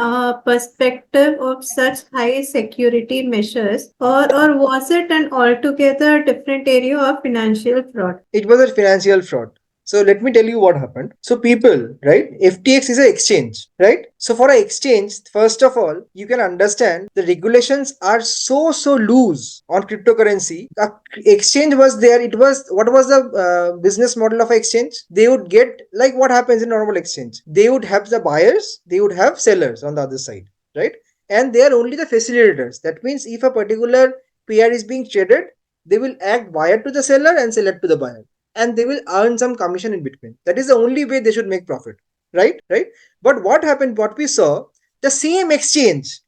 perspective of such high security measures, or was it an altogether different area of financial fraud? It was a financial fraud. So let me tell you what happened. So people, right? FTX is an exchange, right? So for an exchange, first of all, you can understand the regulations are so loose on cryptocurrency. A exchange was there. It was, what was the business model of exchange? They would get, like what happens in normal exchange. They would have the buyers, they would have sellers on the other side, right? And they are only the facilitators. That means if a particular pair is being traded, they will act buyer to the seller and seller to the buyer, and they will earn some commission in between. That is the only way they should make profit, right? But what happened, what we saw, the same exchange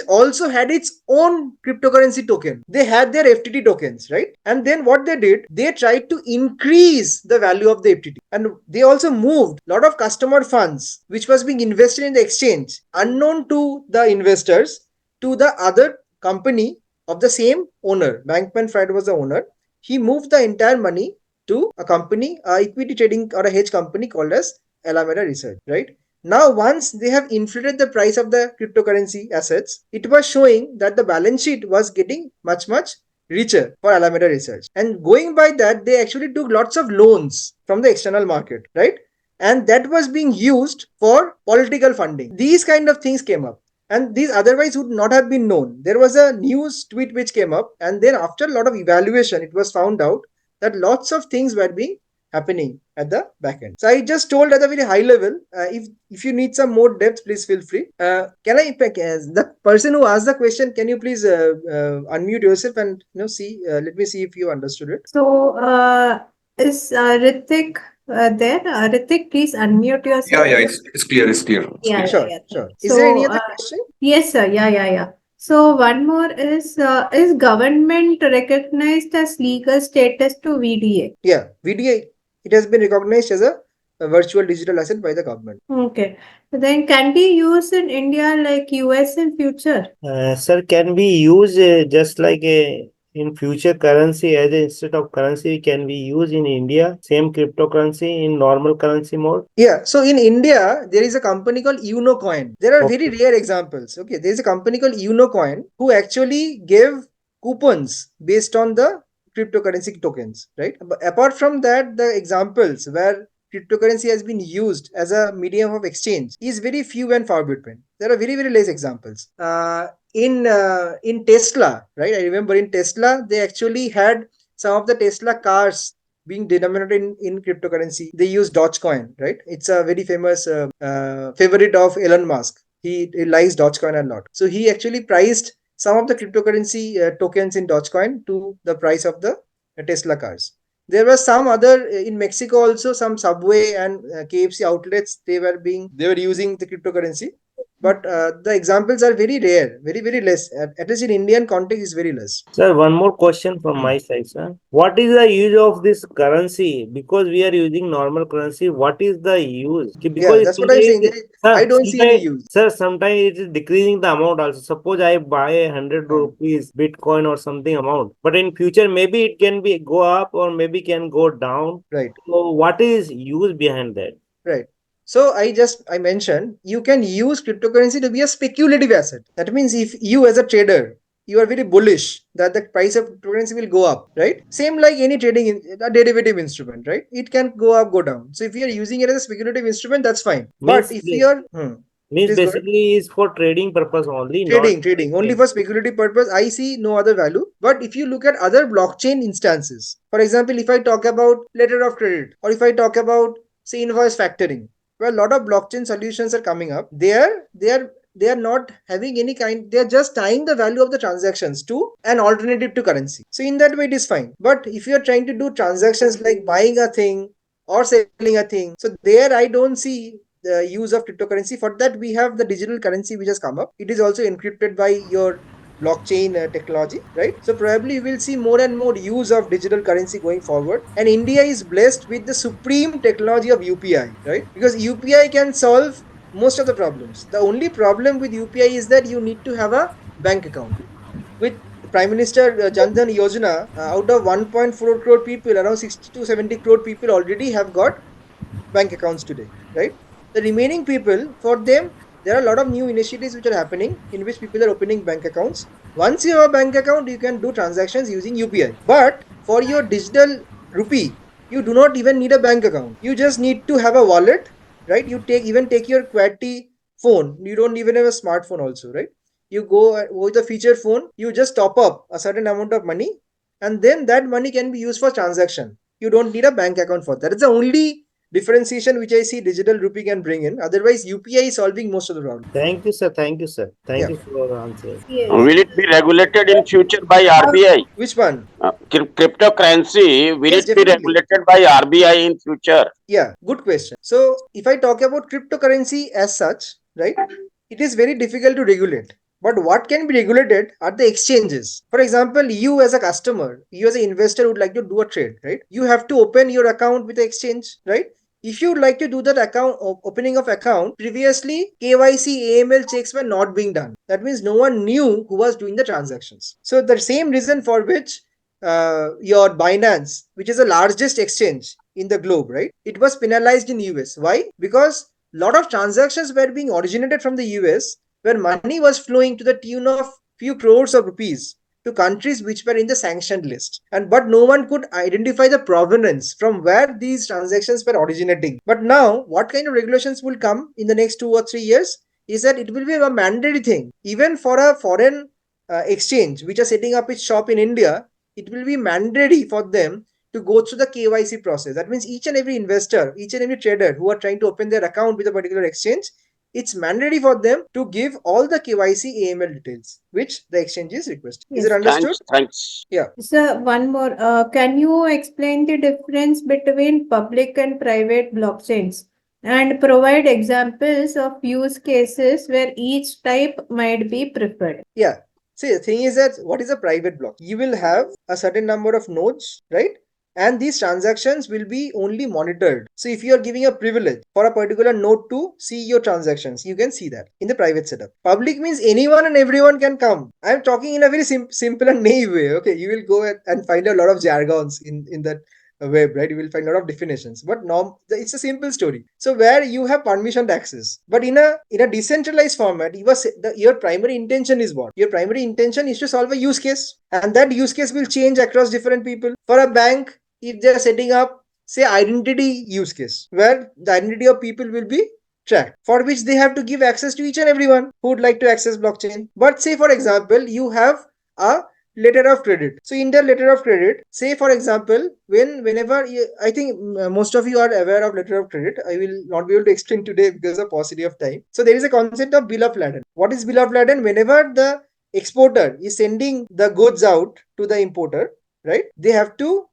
also had its own cryptocurrency token. They had their FTT tokens, right? And then what they did, they tried to increase the value of the FTT, and they also moved a lot of customer funds which was being invested in the exchange, unknown to the investors, to the other company of the same owner. Bankman Fried was the owner. He moved the entire money to a company, a equity trading or a hedge company called as Alameda Research, right? Now, once they have inflated the price of the cryptocurrency assets, it was showing that the balance sheet was getting much richer for Alameda Research. And going by that, they actually took lots of loans from the external market, right? And that was being used for political funding. These kind of things came up, and these otherwise would not have been known. There was a news tweet which came up, and then after a lot of evaluation, it was found out that lots of things were being happening at the back end. So I just told at a very high level. If you need some more depth, please feel free. Can I, the person who asked the question, can you please unmute yourself and see? Let me see if you understood it. So, is Ritik there? Ritik, please unmute yourself. Yeah, it's clear, it's clear. Yeah, Sure, yeah. sure. Thank you. Is there any So, other question? yes, sir. Yeah. So, one more is government recognized as legal status to VDA? Yeah, VDA, it has been recognized as a virtual digital asset by the government. Okay. Then can be used in India like US in future? Sir, can we use just like in future currency as instead of currency can we use in India same cryptocurrency in normal currency mode? Yeah, so in India, there is a company called Unocoin. There are very Okay. rare examples. Okay, there is a company called Unocoin who actually gave coupons based on the cryptocurrency tokens, right? But apart from that, the examples where cryptocurrency has been used as a medium of exchange is very few and far between. There are very less examples. In Tesla, right? I remember in Tesla, they actually had some of the Tesla cars being denominated in cryptocurrency. They use Dogecoin, right? It's a very famous favorite of Elon Musk. He likes Dogecoin a lot. So he actually priced some of the cryptocurrency tokens in Dogecoin to the price of the Tesla cars. There were some other in Mexico also, some Subway and KFC outlets. They were using the cryptocurrency, but the examples are very rare, very less. At least in Indian context, is very less. Sir, one more question from my side, sir. What is the use of this currency? Because we are using normal currency, what is the use? Yeah, that's what I'm saying. I don't see any use. Sir, sometimes it is decreasing the amount also. Suppose I buy 100 rupees Bitcoin or something amount, but in future maybe it can be go up or maybe can go down. Right. So what is use behind that? Right. So I mentioned you can use cryptocurrency to be a speculative asset. That means if you as a trader, you are very bullish that the price of cryptocurrency will go up, right? Same like any trading in a derivative instrument, right? It can go up, go down. So if you are using it as a speculative instrument, that's fine. But if you are means basically is for trading purpose only. Trading only for speculative purpose, I see no other value. But if you look at other blockchain instances, for example, if I talk about letter of credit, or if I talk about say invoice factoring, where a lot of blockchain solutions are coming up, they are not having any kind, they are just tying the value of the transactions to an alternative to currency. So in that way it is fine. But if you are trying to do transactions like buying a thing or selling a thing, so there I don't see the use of cryptocurrency. For that we have the digital currency which has come up. It is also encrypted by your blockchain technology, right? So probably we will see more and more use of digital currency going forward. And India is blessed with the supreme technology of UPI, right? Because UPI can solve most of the problems. The only problem with UPI is that you need to have a bank account. With Prime Minister Jan Dhan Yojana, out of 1.4 crore people, around 60 to 70 crore people already have got bank accounts today, right? The remaining people, for them, there are a lot of new initiatives which are happening in which people are opening bank accounts. Once you have a bank account, you can do transactions using UPI. But for your digital rupee, you do not even need a bank account. You just need to have a wallet, right? You take your QWERTY phone. You don't even have a smartphone also, right? You go with a feature phone, you just top up a certain amount of money, and then that money can be used for transaction. You don't need a bank account for that. It's the only differentiation which I see digital rupee can bring in. Otherwise, UPI is solving most of the problem. Thank you, sir. Thank you, sir. Thank you for your answer. Yes. Will it be regulated in future by RBI? Which one? Cryptocurrency, will Yes, it be definitely. regulated by RBI in future? Yeah, good question. So, if I talk about cryptocurrency as such, right, it is very difficult to regulate. But what can be regulated are the exchanges. For example, you as a customer, you as an investor would like to do a trade, right? You have to open your account with the exchange, right? If you would like to do that account opening of account, previously KYC AML checks were not being done. That means no one knew who was doing the transactions. So the same reason for which your Binance, which is the largest exchange in the globe, right? It was penalized in US. Why? Because a lot of transactions were being originated from the US, where money was flowing to the tune of few crores of rupees to countries which were in the sanctioned list. But no one could identify the provenance from where these transactions were originating. But now, what kind of regulations will come in the next 2 or 3 years is that it will be a mandatory thing. Even for a foreign exchange which are setting up its shop in India, it will be mandatory for them to go through the KYC process. That means each and every investor, each and every trader who are trying to open their account with a particular exchange, it's mandatory for them to give all the KYC AML details which the exchange is requesting. Is it Yes. understood? Thanks. So one more. Can you explain the difference between public and private blockchains and provide examples of use cases where each type might be preferred? Yeah. See, the thing is that what is a private block? You will have a certain number of nodes, right? And these transactions will be only monitored. So if you are giving a privilege for a particular node to see your transactions, you can see that in the private setup. Public means anyone and everyone can come. I'm talking in a very simple and naive way. Okay, you will go and find a lot of jargons in that web, right? You will find a lot of definitions, but it's a simple story. So where you have permissioned access, but in a decentralized format, your primary intention is what? Your primary intention is to solve a use case, and that use case will change across different people. For a bank, if they are setting up, say, identity use case, where the identity of people will be tracked, for which they have to give access to each and everyone who would like to access blockchain. But say, for example, you have a letter of credit. So in the letter of credit, say for example, whenever I think most of you are aware of letter of credit. I will not be able to explain today because of paucity of time. So there is a concept of bill of lading. What is bill of lading? Whenever the exporter is sending the goods out to the importer, right? They have to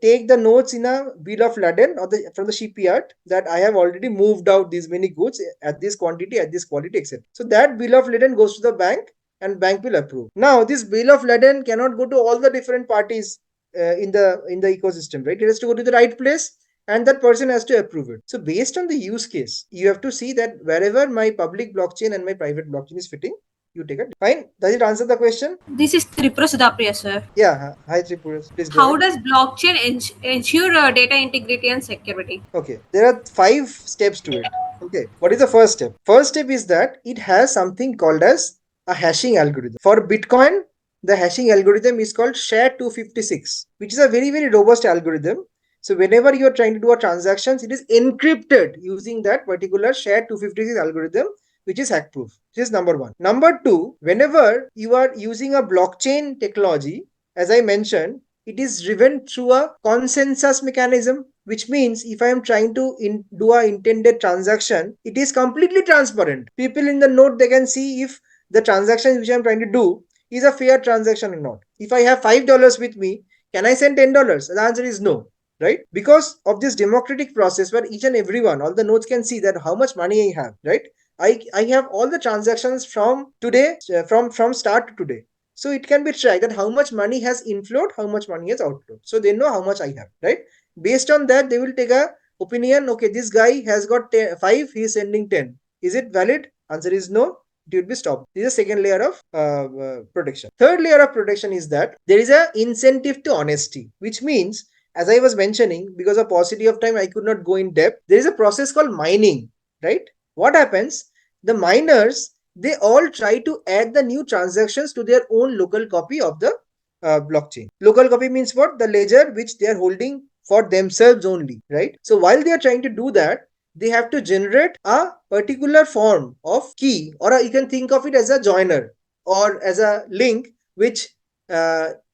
take the notes in a bill of lading or from the shipyard that I have already moved out these many goods at this quantity, at this quality, etc. So that bill of lading goes to the bank and bank will approve. Now this bill of lading cannot go to all the different parties in the ecosystem, right? It has to go to the right place and that person has to approve it. So based on the use case, you have to see that wherever my public blockchain and my private blockchain is fitting, you take it. Fine. Does it answer the question? This is Tripura Sudhapriya, sir. Yeah. Hi Tripura. Please go How ahead. does blockchain ensure data integrity and security? Okay, there are 5 steps to it. Okay, what is the first step? First step is that it has something called as a hashing algorithm. For Bitcoin, the hashing algorithm is called SHA-256, which is a very, very robust algorithm. So whenever you are trying to do a transactions, it is encrypted using that particular SHA-256 algorithm, which is hack proof. This is number 1. Number 2, whenever you are using a blockchain technology, as I mentioned, it is driven through a consensus mechanism, which means if I am trying to do a intended transaction, it is completely transparent. People in the node, they can see if the transaction which I am trying to do is a fair transaction or not. If I have $5 with me, can I send $10? The answer is no, right? Because of this democratic process where each and everyone, all the nodes can see that how much money I have, right? I have all the transactions from today, from start to today. So it can be tracked that how much money has inflowed, how much money has outflowed. So they know how much I have, right? Based on that, they will take a opinion. Okay, this guy has got 5, he is sending 10. Is it valid? Answer is no. It will be stopped. This is the second layer of protection. Third layer of protection is that there is an incentive to honesty, which means, as I was mentioning, because of paucity of time, I could not go in depth. There is a process called mining, right? What happens? The miners, they all try to add the new transactions to their own local copy of the blockchain. Local copy means what? The ledger which they are holding for themselves only, right? So while they are trying to do that, they have to generate a particular form of key, or you can think of it as a joiner or as a link which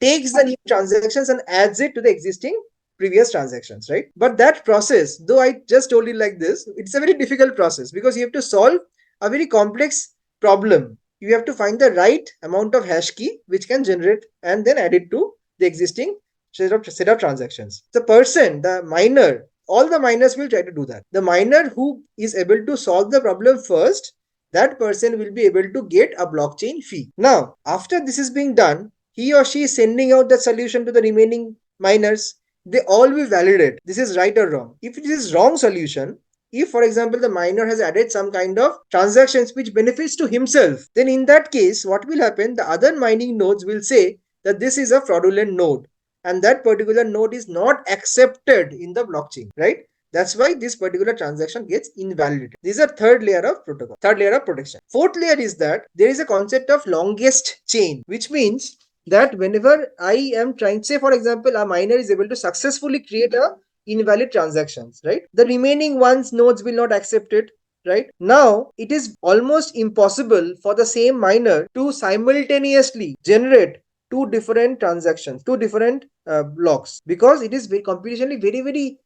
takes the new transactions and adds it to the existing previous transactions, right? But that process, though I just told you like this, it's a very difficult process because you have to solve a very complex problem. You have to find the right amount of hash key which can generate and then add it to the existing set of transactions. The person, the miner, all the miners will try to do that. The miner who is able to solve the problem first, that person will be able to get a blockchain fee. Now, after this is being done, he or she is sending out the solution to the remaining miners. They all will validate this is right or wrong. If it is wrong solution, if for example the miner has added some kind of transactions which benefits to himself, then in that case what will happen? The other mining nodes will say that this is a fraudulent node and that particular node is not accepted in the blockchain, right? That's why this particular transaction gets invalidated. This is a third layer of protocol, third layer of protection. Fourth layer is that there is a concept of longest chain, which means that whenever I am trying, say for example, a miner is able to successfully create a invalid transactions, right? The remaining ones nodes will not accept it, right? Now it is almost impossible for the same miner to simultaneously generate two different transactions, two different blocks, because it is computationally very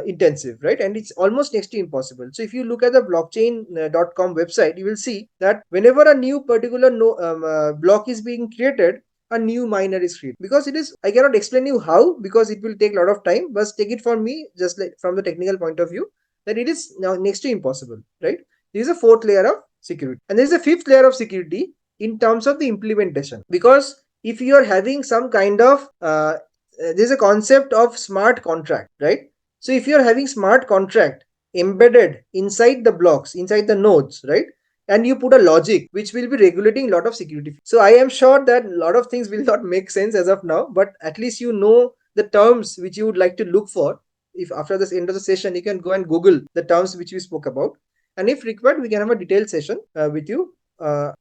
intensive, right? And it's almost next to impossible. So if you look at the blockchain.com website, you will see that whenever a new particular block is being created, a new miner is created. Because it is, I cannot explain you how, because it will take a lot of time, but take it from me, just like from the technical point of view, that it is now next to impossible, right? There is a fourth layer of security, and there is a fifth layer of security in terms of the implementation. Because if you are having some kind of there's a concept of smart contract, right? So if you are having smart contract embedded inside the blocks, inside the nodes, right, and you put a logic which will be regulating a lot of security. So I am sure that a lot of things will not make sense as of now, but at least you know the terms which you would like to look for. If after this end of the session you can go and Google the terms which we spoke about, and if required we can have a detailed session with you,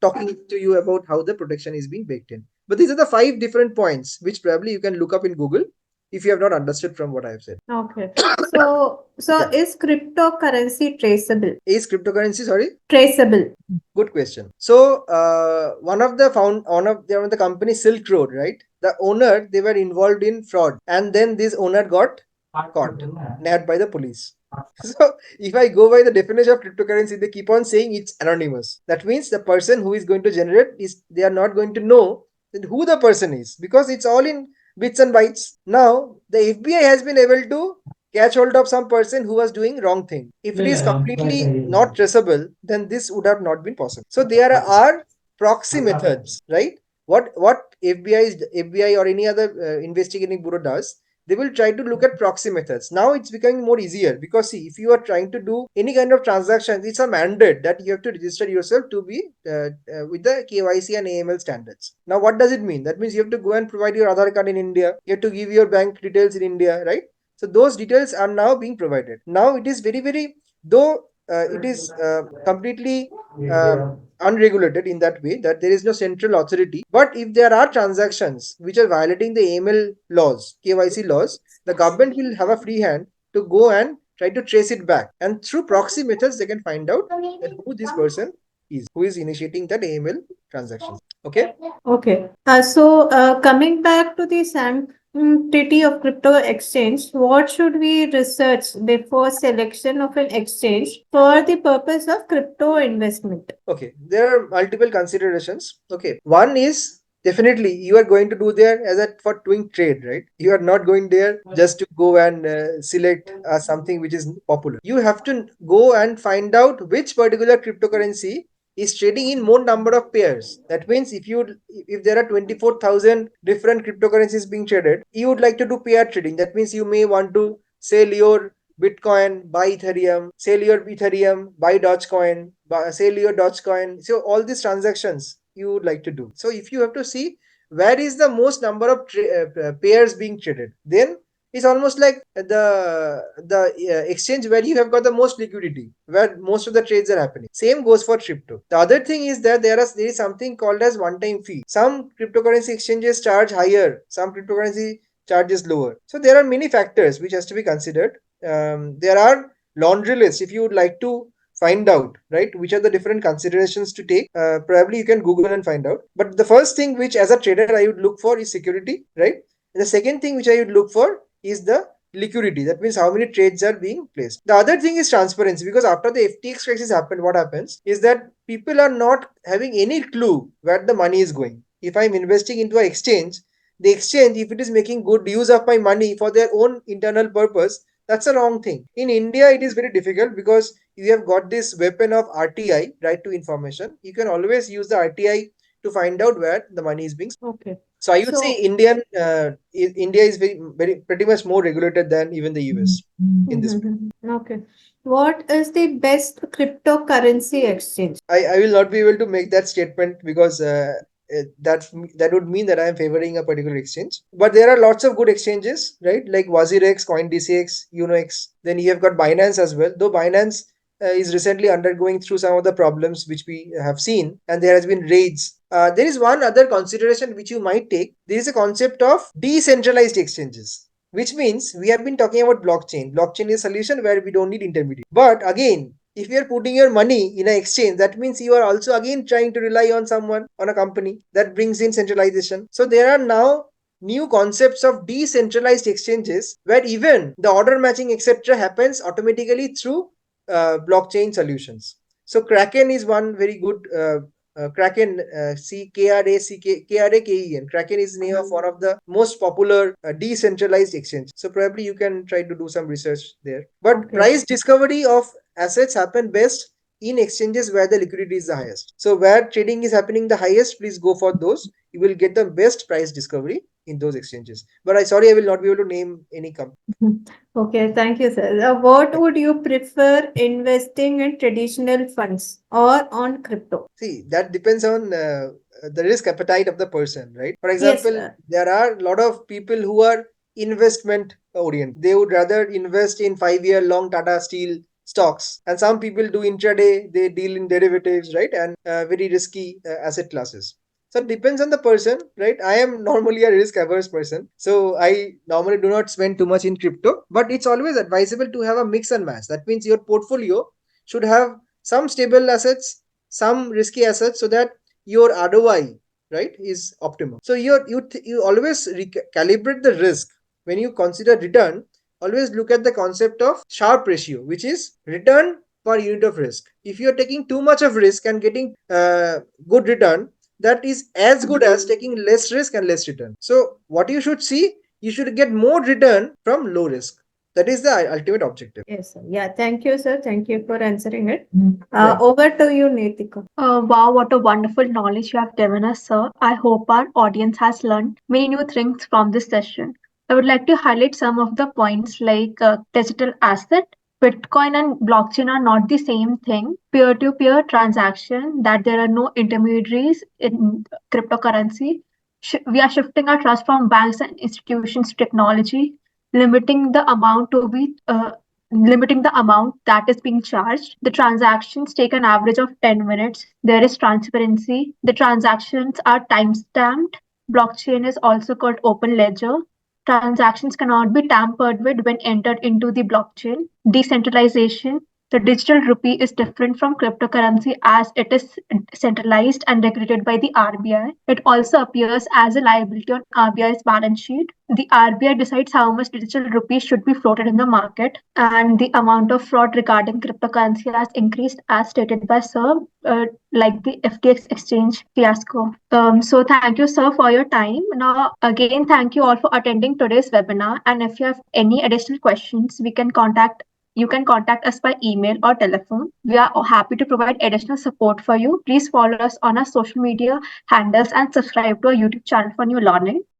talking to you about how the protection is being baked in. But these are the 5 different points which probably you can look up in Google if you have not understood from what I have said. Okay. So Yeah. is cryptocurrency traceable? Is cryptocurrency, sorry? Traceable. Good question. So one of the company, Silk Road, right? The owner, they were involved in fraud, and then this owner got caught, nabbed by the police. So if I go by the definition of cryptocurrency, they keep on saying it's anonymous. That means the person who is going to generate is, they are not going to know that who the person is, because it's all in bits and bytes. Now the FBI has been able to catch hold of some person who was doing wrong thing. If it is completely not traceable, then this would have not been possible. So there are proxy methods, right? What FBI or any other investigating bureau does, they will try to look at proxy methods. Now it's becoming more easier, because see, if you are trying to do any kind of transactions, it's a mandate that you have to register yourself to be with the KYC and AML standards. Now what does it mean? That means you have to go and provide your Aadhaar card in India, you have to give your bank details in India, right? So those details are now being provided. Now it is very, though it is completely unregulated in that way, that there is no central authority. But if there are transactions which are violating the AML laws, KYC laws, the government will have a free hand to go and try to trace it back. And through proxy methods, they can find out that who this person is, who is initiating that AML transactions. Okay. Okay. Coming back to the sanctity of crypto exchange, what should we research before selection of an exchange for the purpose of crypto investment? Okay, there are multiple considerations. Okay, one is, definitely you are going to do there as a for doing trade, right? You are not going there just to go and select something which is popular. You have to go and find out which particular cryptocurrency is trading in more number of pairs. That means if there are 24,000 different cryptocurrencies being traded, you would like to do pair trading. That means you may want to sell your Bitcoin, buy Ethereum, sell your Ethereum, buy Dogecoin, sell your Dogecoin. So all these transactions you would like to do. So if you have to see where is the most number of pairs being traded, then it's almost like the exchange where you have got the most liquidity, where most of the trades are happening. Same goes for crypto. The other thing is that there is something called as one-time fee. Some cryptocurrency exchanges charge higher, some cryptocurrency charges lower. So there are many factors which has to be considered. There are laundry lists if you would like to find out, right, which are the different considerations to take. Probably you can Google and find out. But the first thing which as a trader I would look for is security, right? And the second thing which I would look for is the liquidity. That means how many trades are being placed. The other thing is transparency, because after the FTX crisis happened, what happens is that people are not having any clue where the money is going. If I'm investing into an exchange, the exchange, if it is making good use of my money for their own internal purpose, that's a wrong thing. In India, it is very difficult because you have got this weapon of RTI, right to information. You can always use the RTI to find out where the money is being spent. Okay. So I would say India is very pretty much more regulated than even the US in this way. Okay. What is the best cryptocurrency exchange? I will not be able to make that statement because that would mean that I am favoring a particular exchange. But there are lots of good exchanges, right? Like WazirX, CoinDCX, UnoX. Then you have got Binance as well. Though Binance is recently undergoing through some of the problems which we have seen, and there has been raids. There is one other consideration which you might take. There is a concept of decentralized exchanges, which means we have been talking about blockchain. Blockchain is a solution where we don't need intermediate. But again, If you're putting your money in an exchange, that means you are also again trying to rely on someone, on a company. That brings in centralization. So there are now new concepts of decentralized exchanges where even the order matching etc happens automatically through blockchain solutions. So Kraken is one very good Kraken, Kraken. Kraken is the name of one of the most popular decentralized exchange. So probably you can try to do some research there. But Okay. price discovery of assets happen best in exchanges where the liquidity is the highest. So where trading is happening the highest, please go for those. You will get the best price discovery in those exchanges. But I will not be able to name any company. Okay, thank you, sir. What would you prefer, investing in traditional funds or on crypto? See, that depends on the risk appetite of the person, right? For Yes, example, sir. there are a lot of people who are investment oriented. They would rather invest in 5 year long Tata Steel stocks, and some people do intraday. They deal in derivatives, right, and very risky asset classes. So it depends on the person, right? I am normally a risk averse person, so I normally do not spend too much in crypto. But it's always advisable to have a mix and match. That means your portfolio should have some stable assets, some risky assets, so that your ROI, right, is optimal. So you always calibrate the risk when you consider return. Always look at the concept of Sharpe ratio, which is return per unit of risk. If you are taking too much of risk and getting good return, that is as good as taking less risk and less return. So what you should see, you should get more return from low risk. That is the ultimate objective. Yes, sir. Yeah, thank you, sir. Thank you for answering it. Right. Over to you, Neetika. Wow, what a wonderful knowledge you have given us, sir. I hope our audience has learned many new things from this session. I would like to highlight some of the points like digital asset. Bitcoin and blockchain are not the same thing. Peer-to-peer transaction, that there are no intermediaries in cryptocurrency. We are shifting our trust from banks and institutions to technology, limiting the amount to be limiting the amount that is being charged. The transactions take an average of 10 minutes. There is transparency. The transactions are time stamped. Blockchain is also called open ledger. Transactions cannot be tampered with when entered into the blockchain. Decentralization. The digital rupee is different from cryptocurrency as it is centralized and regulated by the RBI. It also appears as a liability on RBI's balance sheet. The RBI decides how much digital rupees should be floated in the market, and the amount of fraud regarding cryptocurrency has increased, as stated by Sir, like the FTX exchange fiasco. So thank you, sir, for your time. Now, again, thank you all for attending today's webinar. And if you have any additional questions, you can contact us by email or telephone. We are happy to provide additional support for you. Please follow us on our social media handles and subscribe to our YouTube channel for new learning.